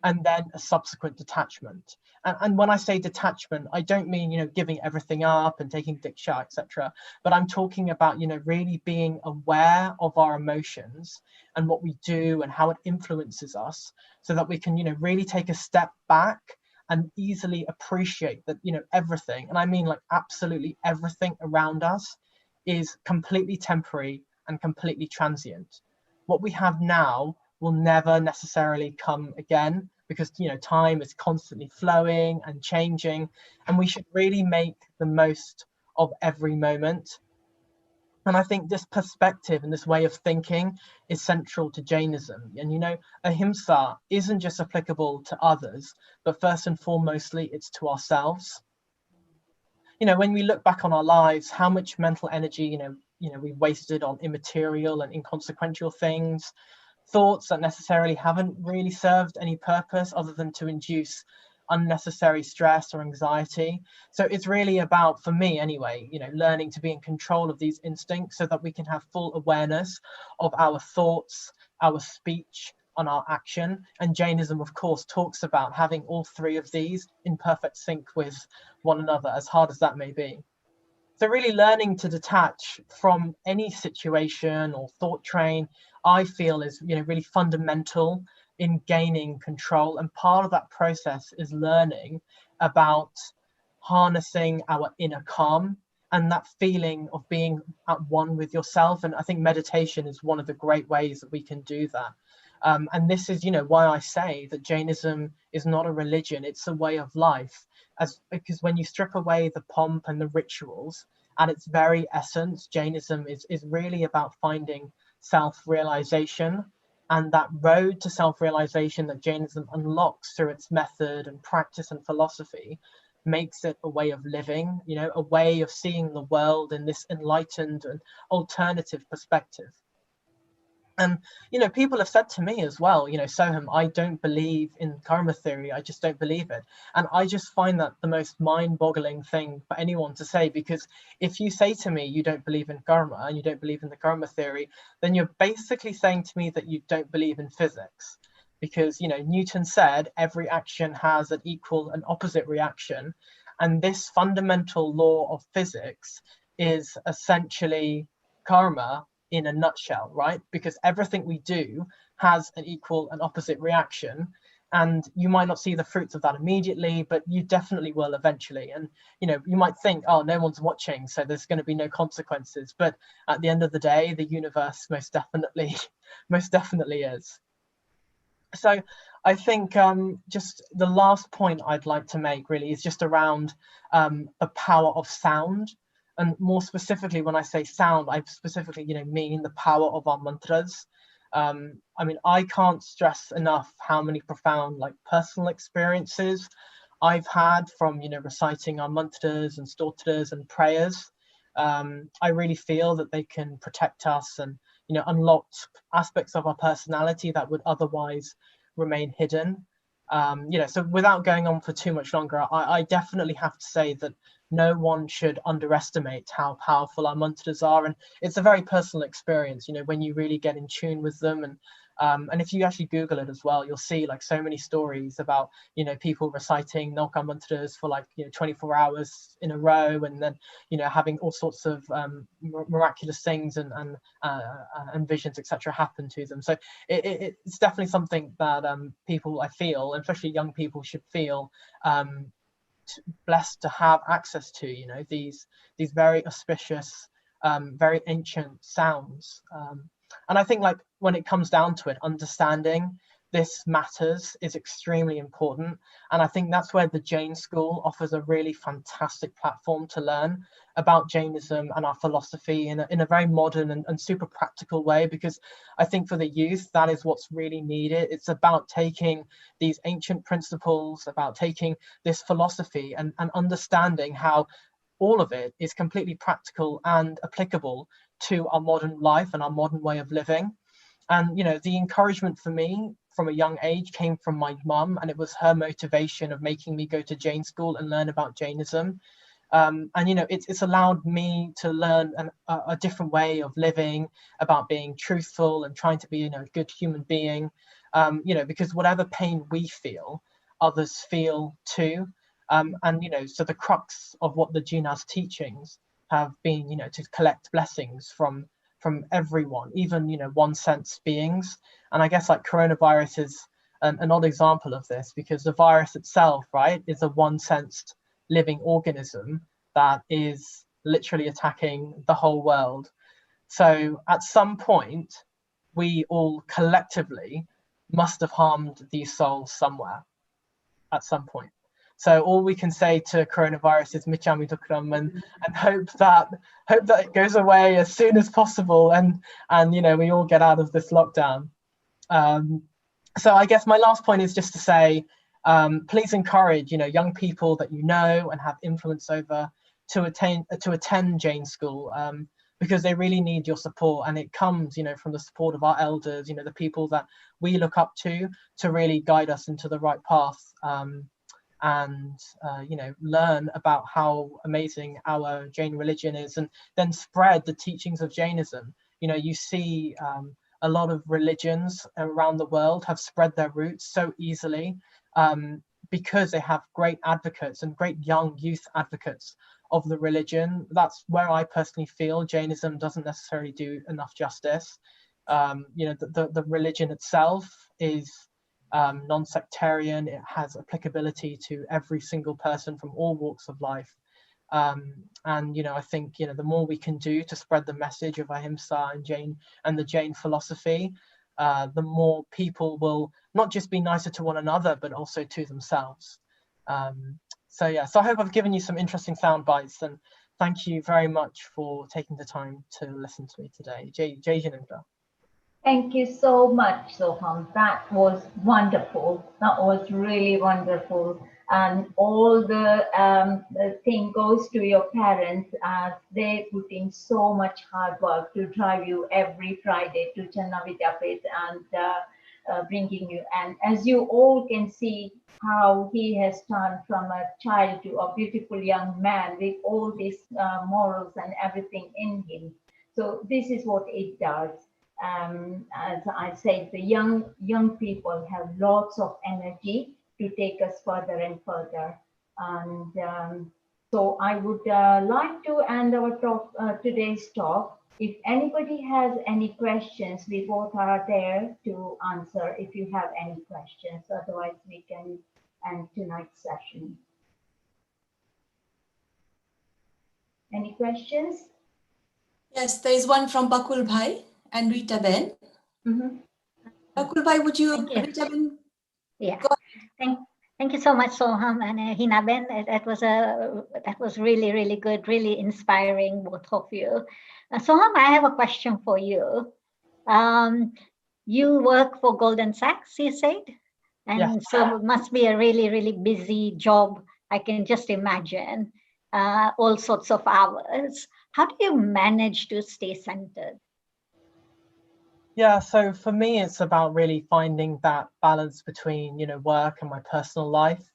and then a subsequent detachment. And when I say detachment, I don't mean, you know, giving everything up and taking dick shot, etc. But I'm talking about, you know, really being aware of our emotions and what we do and how it influences us, so that we can, you know, really take a step back and easily appreciate that, you know, everything, and I mean like absolutely everything around us, is completely temporary and completely transient. What we have now will never necessarily come again, because, you know, time is constantly flowing and changing, and we should really make the most of every moment. And I think this perspective and this way of thinking is central to Jainism. And, you know, ahimsa isn't just applicable to others, but first and foremostly, it's to ourselves. You know, when we look back on our lives, how much mental energy, you know, we've wasted on immaterial and inconsequential things, thoughts that necessarily haven't really served any purpose other than to induce unnecessary stress or anxiety. So it's really about, for me anyway, learning to be in control of these instincts so that we can have full awareness of our thoughts, our speech, and our action. And Jainism, of course, talks about having all three of these in perfect sync with one another, as hard as that may be. So really learning to detach from any situation or thought train, I feel is really fundamental in gaining control. And part of that process is learning about harnessing our inner calm and that feeling of being at one with yourself. And I think meditation is one of the great ways that we can do that. And this is, why I say that Jainism is not a religion, it's a way of life. Because when you strip away the pomp and the rituals, at its very essence, Jainism is really about finding self-realization. And that road to self-realization that Jainism unlocks through its method and practice and philosophy makes it a way of living, a way of seeing the world in this enlightened and alternative perspective. And, people have said to me as well, Sohum, I don't believe in karma theory. I just don't believe it. And I just find that the most mind-boggling thing for anyone to say, because if you say to me, you don't believe in karma and you don't believe in the karma theory, then you're basically saying to me that you don't believe in physics. Because, Newton said every action has an equal and opposite reaction. And this fundamental law of physics is essentially karma in a nutshell, right? Because everything we do has an equal and opposite reaction. And you might not see the fruits of that immediately, but you definitely will eventually. And, you might think, oh, no one's watching, so there's going to be no consequences. But at the end of the day, the universe most definitely is. So I think just the last point I'd like to make really is just around the power of sound. And more specifically, when I say sound, I specifically, mean the power of our mantras. I can't stress enough how many profound, personal experiences I've had from, reciting our mantras and stotras and prayers. I really feel that they can protect us and, unlock aspects of our personality that would otherwise remain hidden. So without going on for too much longer, I definitely have to say that no one should underestimate how powerful our mantras are. And it's a very personal experience, when you really get in tune with them. And if you actually Google it as well, you'll see so many stories about, people reciting Nilka mantras for 24 hours in a row, and then, having all sorts of miraculous things and visions, etc., happen to them. So it's definitely something that people, I feel, and especially young people, should feel blessed to have access to, these very auspicious, very ancient sounds. And I think when it comes down to it, understanding this matters is extremely important. And I think that's where the Jain school offers a really fantastic platform to learn about Jainism and our philosophy in a very modern and super practical way, because I think for the youth, that is what's really needed. It's about taking these ancient principles, about taking this philosophy and understanding how all of it is completely practical and applicable to our modern life and our modern way of living. And, the encouragement for me from a young age came from my mum, and it was her motivation of making me go to Jain school and learn about Jainism. And, it's allowed me to learn a different way of living, about being truthful and trying to be, a good human being, because whatever pain we feel, others feel too. And, so the crux of what the Jina's teachings have been, to collect blessings from everyone, even, one-sense beings. And I guess coronavirus is an odd example of this, because the virus itself, right, is a one-sensed living organism that is literally attacking the whole world. So at some point, we all collectively must have harmed these souls somewhere at some point. So all we can say to coronavirus is Michami Tukram, and hope that it goes away as soon as possible, and we all get out of this lockdown. So I guess my last point is just to say, please encourage young people that and have influence over to attend Jain school, because they really need your support, and it comes, from the support of our elders, the people that we look up to really guide us into the right path, and learn about how amazing our Jain religion is, and then spread the teachings of Jainism. You see a lot of religions around the world have spread their roots so easily, because they have great advocates and great young youth advocates of the religion. That's where I personally feel Jainism doesn't necessarily do enough justice. The religion itself is non-sectarian. It has applicability to every single person from all walks of life. And I think the more we can do to spread the message of Ahimsa and the Jain philosophy, the more people will not just be nicer to one another, but also to themselves. So I hope I've given you some interesting sound bites, and thank you very much for taking the time to listen to me today. Jai Jinendra. Thank you so much, Sohum. That was wonderful. That was really wonderful. And all the thing goes to your parents, as they put in so much hard work to drive you every Friday to Channa Vidyapith and bringing you. And as you all can see, how he has turned from a child to a beautiful young man with all these morals and everything in him. So this is what it does. As I said, the young people have lots of energy to take us further and further. And so I would like to end our talk, today's talk. If anybody has any questions, we both are there to answer if you have any questions. Otherwise, we can end tonight's session. Any questions? Yes, there is one from Bakul Bhai and Rita Ben. Bakul Bhai, would you, Rita Ben? Yeah. Thank you so much, Sohum and Hinaben. That was really, really good, really inspiring, both of you. Sohum, I have a question for you. You work for Goldman Sachs, you said? And yes. So it must be a really, really busy job. I can just imagine all sorts of hours. How do you manage to stay centered? Yeah, so for me, it's about really finding that balance between, work and my personal life.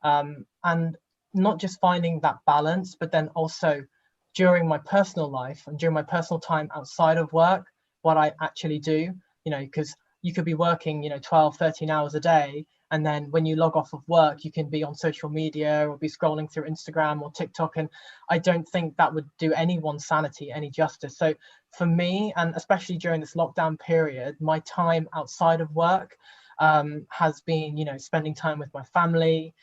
And not just finding that balance, but then also during my personal life and during my personal time outside of work, what I actually do, because you could be working, 12, 13 hours a day. And then when you log off of work, you can be on social media or be scrolling through Instagram or TikTok. And I don't think that would do anyone's sanity any justice. So for me, and especially during this lockdown period, my time outside of work has been, spending time with my family.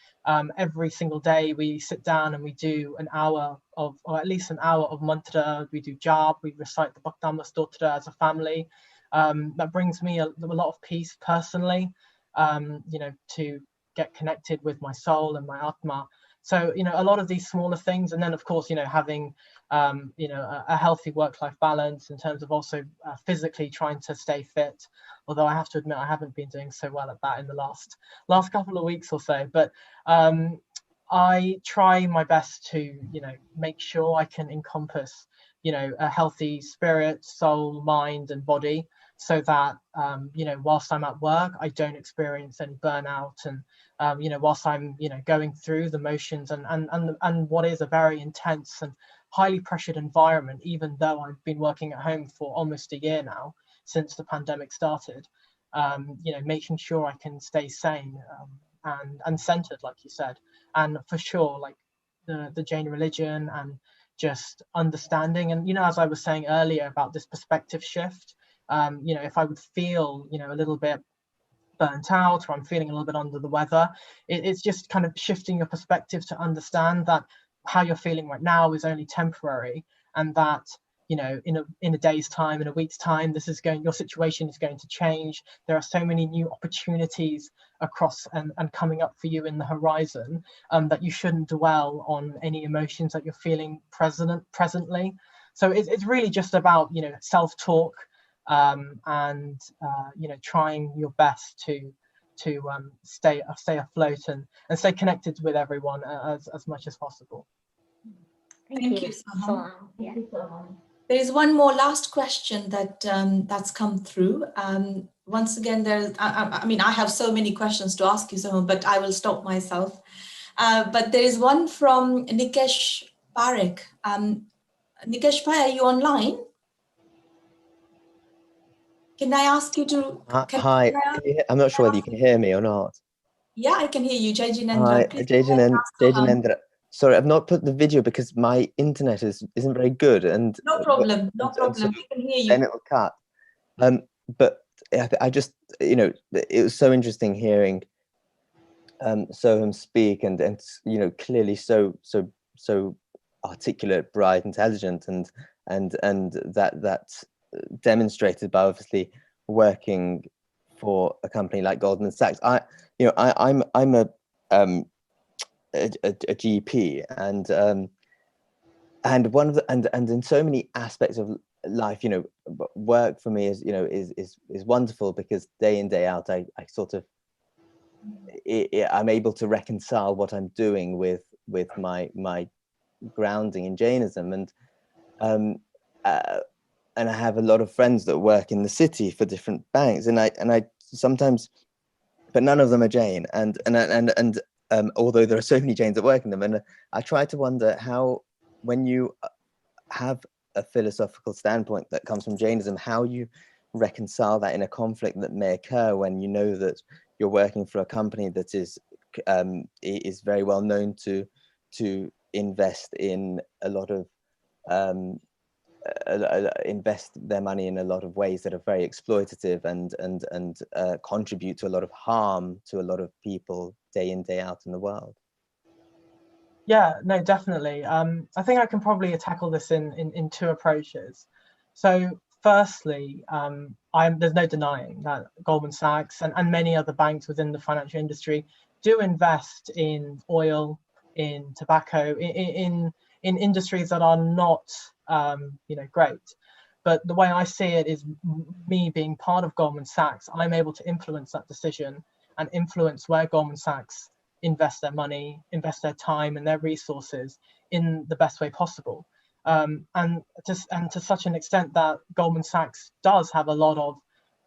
Every single day we sit down and we do an hour of, or at least an hour of mantra. We do jap, we recite the Bhaktamala Stotra as a family. That brings me a lot of peace personally, to get connected with my soul and my Atma. So, a lot of these smaller things. And then, of course, having, a healthy work-life balance in terms of also physically trying to stay fit. Although I have to admit, I haven't been doing so well at that in the last couple of weeks or so. But I try my best to, make sure I can encompass, a healthy spirit, soul, mind, and body, so that, whilst I'm at work, I don't experience any burnout. And, whilst I'm, going through the motions and what is a very intense and highly pressured environment, even though I've been working at home for almost a year now, since the pandemic started, making sure I can stay sane and centered, like you said. And for sure, like the Jain religion and just understanding. And, as I was saying earlier about this perspective shift, if I would feel, a little bit burnt out, or I'm feeling a little bit under the weather, it's just kind of shifting your perspective to understand that how you're feeling right now is only temporary, and that, in a day's time, in a week's time, your situation is going to change. There are so many new opportunities across and coming up for you in the horizon, that you shouldn't dwell on any emotions that you're feeling presently. So it's really just about, self-talk, and trying your best to stay afloat and stay connected with everyone as much as possible. Thank you Sohum. Yeah. There is one more last question that that's come through. Once again, I mean, I have so many questions to ask you, Sohum, but I will stop myself. But there is one from Nikesh Parekh. Nikesh Bhai, are you online? Can I ask you to? Hi, I'm not sure whether you can hear me or not. Yeah, I can hear you, Jai Jinendra. Hi, Jai Jinendra. Sorry, I've not put the video because my internet isn't very good, and no problem, no problem. So we can hear you. Then it will cut. But I just, you know, it was so interesting hearing Sohum speak, and you know, clearly so articulate, bright, intelligent, and that's demonstrated by obviously working for a company like Goldman Sachs. I'm a GP, and one of the and in so many aspects of life, you know, work for me is, you know, is wonderful, because day in, day out I sort of I'm able to reconcile what I'm doing with my grounding in Jainism, and I have a lot of friends that work in the city for different banks, and I sometimes, but none of them are Jain, and although there are so many Jains that work in them, and I try to wonder how, when you have a philosophical standpoint that comes from Jainism, how you reconcile that in a conflict that may occur when you know that you're working for a company that is very well known to invest in a lot of invest their money in a lot of ways that are very exploitative and contribute to a lot of harm to a lot of people day in, day out in the world. Yeah, no, definitely. I think I can probably tackle this in two approaches. So firstly, there's no denying that Goldman Sachs and many other banks within the financial industry do invest in oil, in tobacco, in industries that are not you know, great. But the way I see it is, me being part of Goldman Sachs, I'm able to influence that decision and influence where Goldman Sachs invest their money, invest their time and their resources in the best way possible. And to such an extent that Goldman Sachs does have a lot of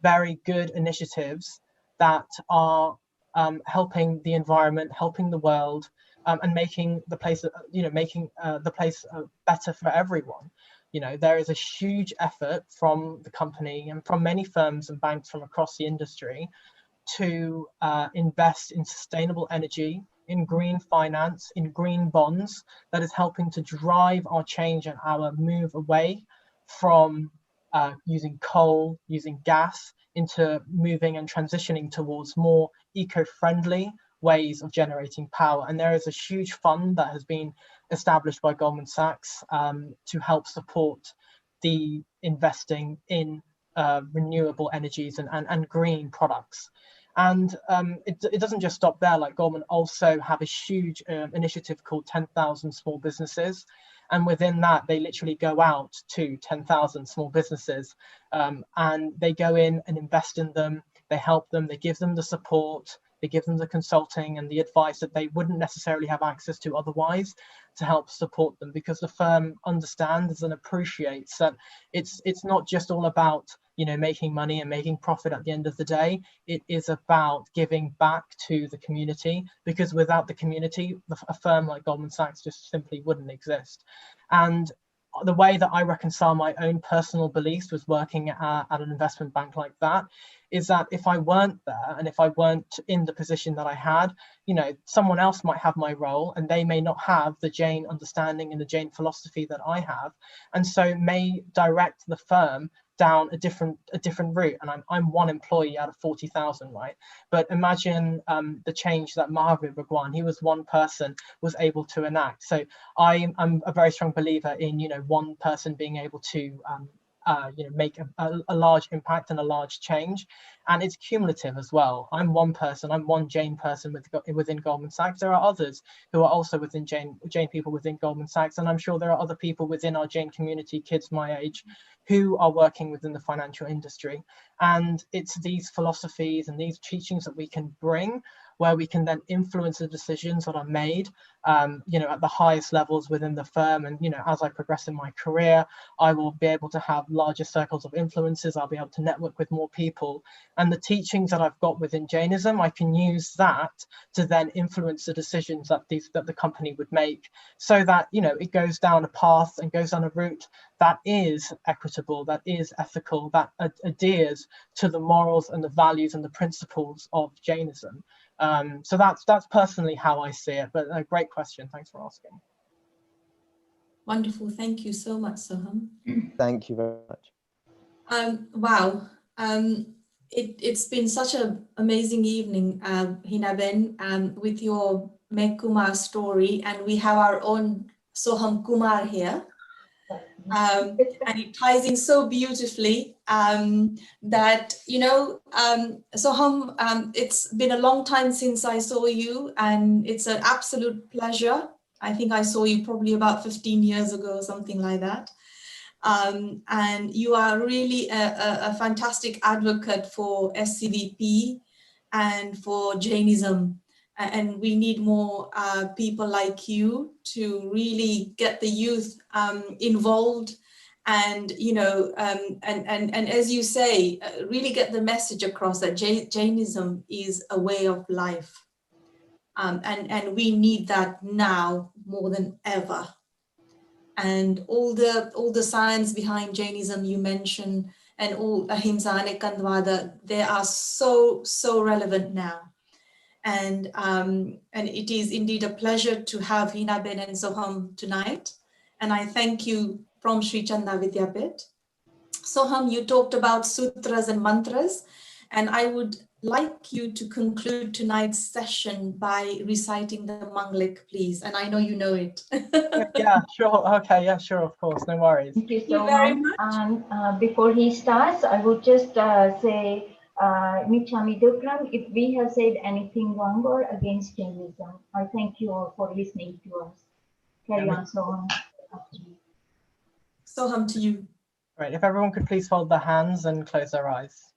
very good initiatives that are helping the environment, helping the world, and making the place, you know, making the place better for everyone. You know, there is a huge effort from the company and from many firms and banks from across the industry to invest in sustainable energy, in green finance, in green bonds, that is helping to drive our change and our move away from using coal, using gas, into moving and transitioning towards more eco-friendly ways of generating power. And there is a huge fund that has been established by Goldman Sachs to help support the investing in renewable energies and green products. And it doesn't just stop there. Like, Goldman also have a huge initiative called 10,000 Small Businesses. And within that, they literally go out to 10,000 small businesses and they go in and invest in them. They help them, they give them the support, they give them the consulting and the advice that they wouldn't necessarily have access to otherwise, to help support them, because the firm understands and appreciates that it's not just all about, you know, making money and making profit at the end of the day. It is about giving back to the community, because without the community, a firm like Goldman Sachs just simply wouldn't exist. And the way that I reconcile my own personal beliefs with working at an investment bank like that is that if I weren't there, and if I weren't in the position that I had, you know, someone else might have my role and they may not have the Jain understanding and the Jain philosophy that I have, and so may direct the firm down a different route. And I'm one employee out of 40,000, right? But imagine the change that Mahavir Bhagwan, he was one person, was able to enact. So I'm a very strong believer in, you know, one person being able to you know, make a large impact and a large change, and it's cumulative as well. I'm one person, I'm one Jain person within Goldman Sachs. There are others who are also within Jain people within Goldman Sachs, and I'm sure there are other people within our Jain community, kids my age, who are working within the financial industry. And it's these philosophies and these teachings that we can bring where we can then influence the decisions that are made, you know, at the highest levels within the firm. And, you know, as I progress in my career, I will be able to have larger circles of influences. I'll be able to network with more people. And the teachings that I've got within Jainism, I can use that to then influence the decisions that the company would make, so that, you know, it goes down a path and goes down a route that is equitable, that is ethical, that adheres to the morals and the values and the principles of Jainism. So that's personally how I see it. But a great question. Thanks for asking. Wonderful. Thank you so much, Sohum. Thank you very much. Wow. It's been such an amazing evening, Hinaben, with your Meghkumar story, and we have our own Sohum Kumar here. And it ties in so beautifully that, you know, Sohum, it's been a long time since I saw you, and it's an absolute pleasure. I think I saw you probably about 15 years ago, something like that. And you are really a fantastic advocate for SCVP and for Jainism. And we need more people like you to really get the youth involved, and, you know, and as you say, really get the message across that Jainism is a way of life. And we need that now more than ever. And all the science behind Jainism you mentioned, and all Ahimsa and Ekandvada, they are so relevant now. And it is indeed a pleasure to have Hinaben and Sohum tonight. And I thank you from Sri Chanda Vidyapith. Sohum, you talked about sutras and mantras, and I would like you to conclude tonight's session by reciting the Manglik, please. And I know you know it. Yeah, sure. Okay, yeah, sure, of course, no worries. Thank you Thank you so very much. much. And before he starts, I would just say, Michami Dukram, if we have said anything wrong or against Jainism, I thank you all for listening to us. Carry on, Soham. Sohum, to you. Right, if everyone could please fold their hands and close their eyes.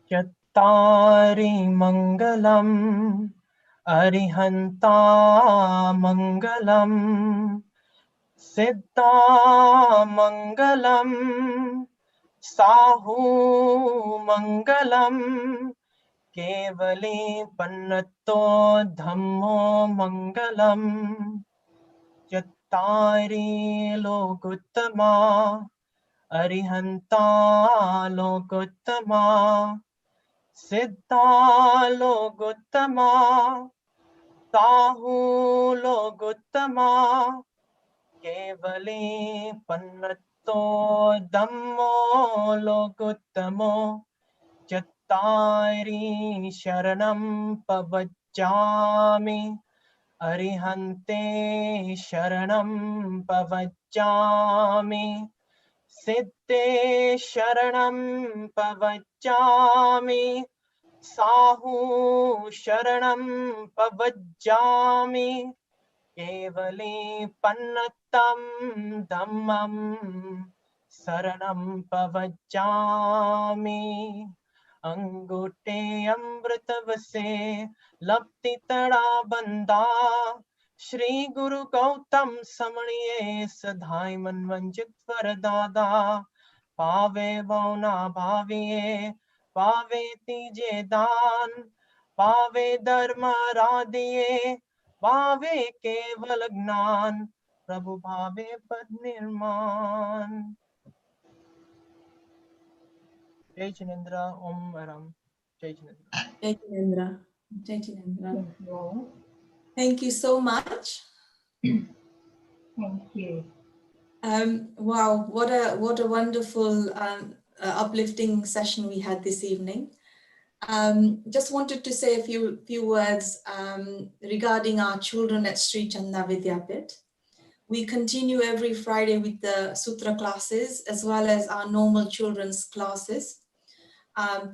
Yattari Mangalam Arihanta Mangalam Siddha Mangalam Sahu Mangalam Kevali Pannato Dhammo Mangalam Yattari Lokuttama Arihanta Lokuttama Siddha Lokuttama Sahu Lokuttama Kevali Pannato Dhammo Lokuttamo Chattari Sharanam Pavajjami Arihante Sharanam Pavajjami Siddhe Sharanam Pavajjami Sahu Sharanam Pavajjami Kevali Pannattam Dhammam Saranam Pavajjami Angute Amritavase Lapti Tada Banda Shri Guru Gautam Samaniye Sadhai Manvanjit Varadada Pave Vauna Bhaviye Pave Tije Dan Pave Dharma Radiye Pave Keval Gnan Prabhu Bhave Pad Nirman. Jai Jinendra Om Aram. Jai Jinendra. Jai Jinendra. Jai Jinendra. Thank you all. Thank you so much. Thank you. Wow, what a wonderful uplifting session we had this evening. Just wanted to say a few words regarding our children at Sri Chanda Vidyapith. We continue every Friday with the Sutra classes as well as our normal children's classes.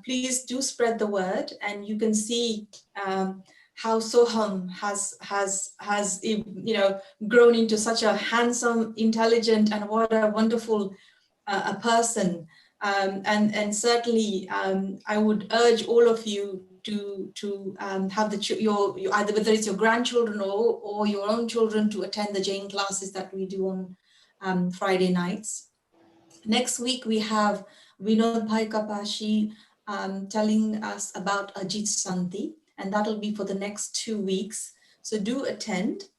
Please do spread the word, and you can see how Sohum has you know, grown into such a handsome, intelligent, and what a wonderful a person And certainly I would urge all of you to have your either whether it's your grandchildren or your own children to attend the Jain classes that we do on Friday nights. Next week we have Vinod Bhai Kapashi telling us about Ajit Santi, and that'll be for the next 2 weeks. So do attend,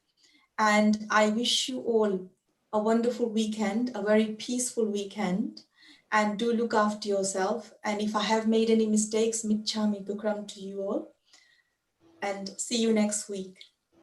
and I wish you all a wonderful weekend, a very peaceful weekend, and do look after yourself. And if I have made any mistakes, Michami Bukram to you all, and see you next week.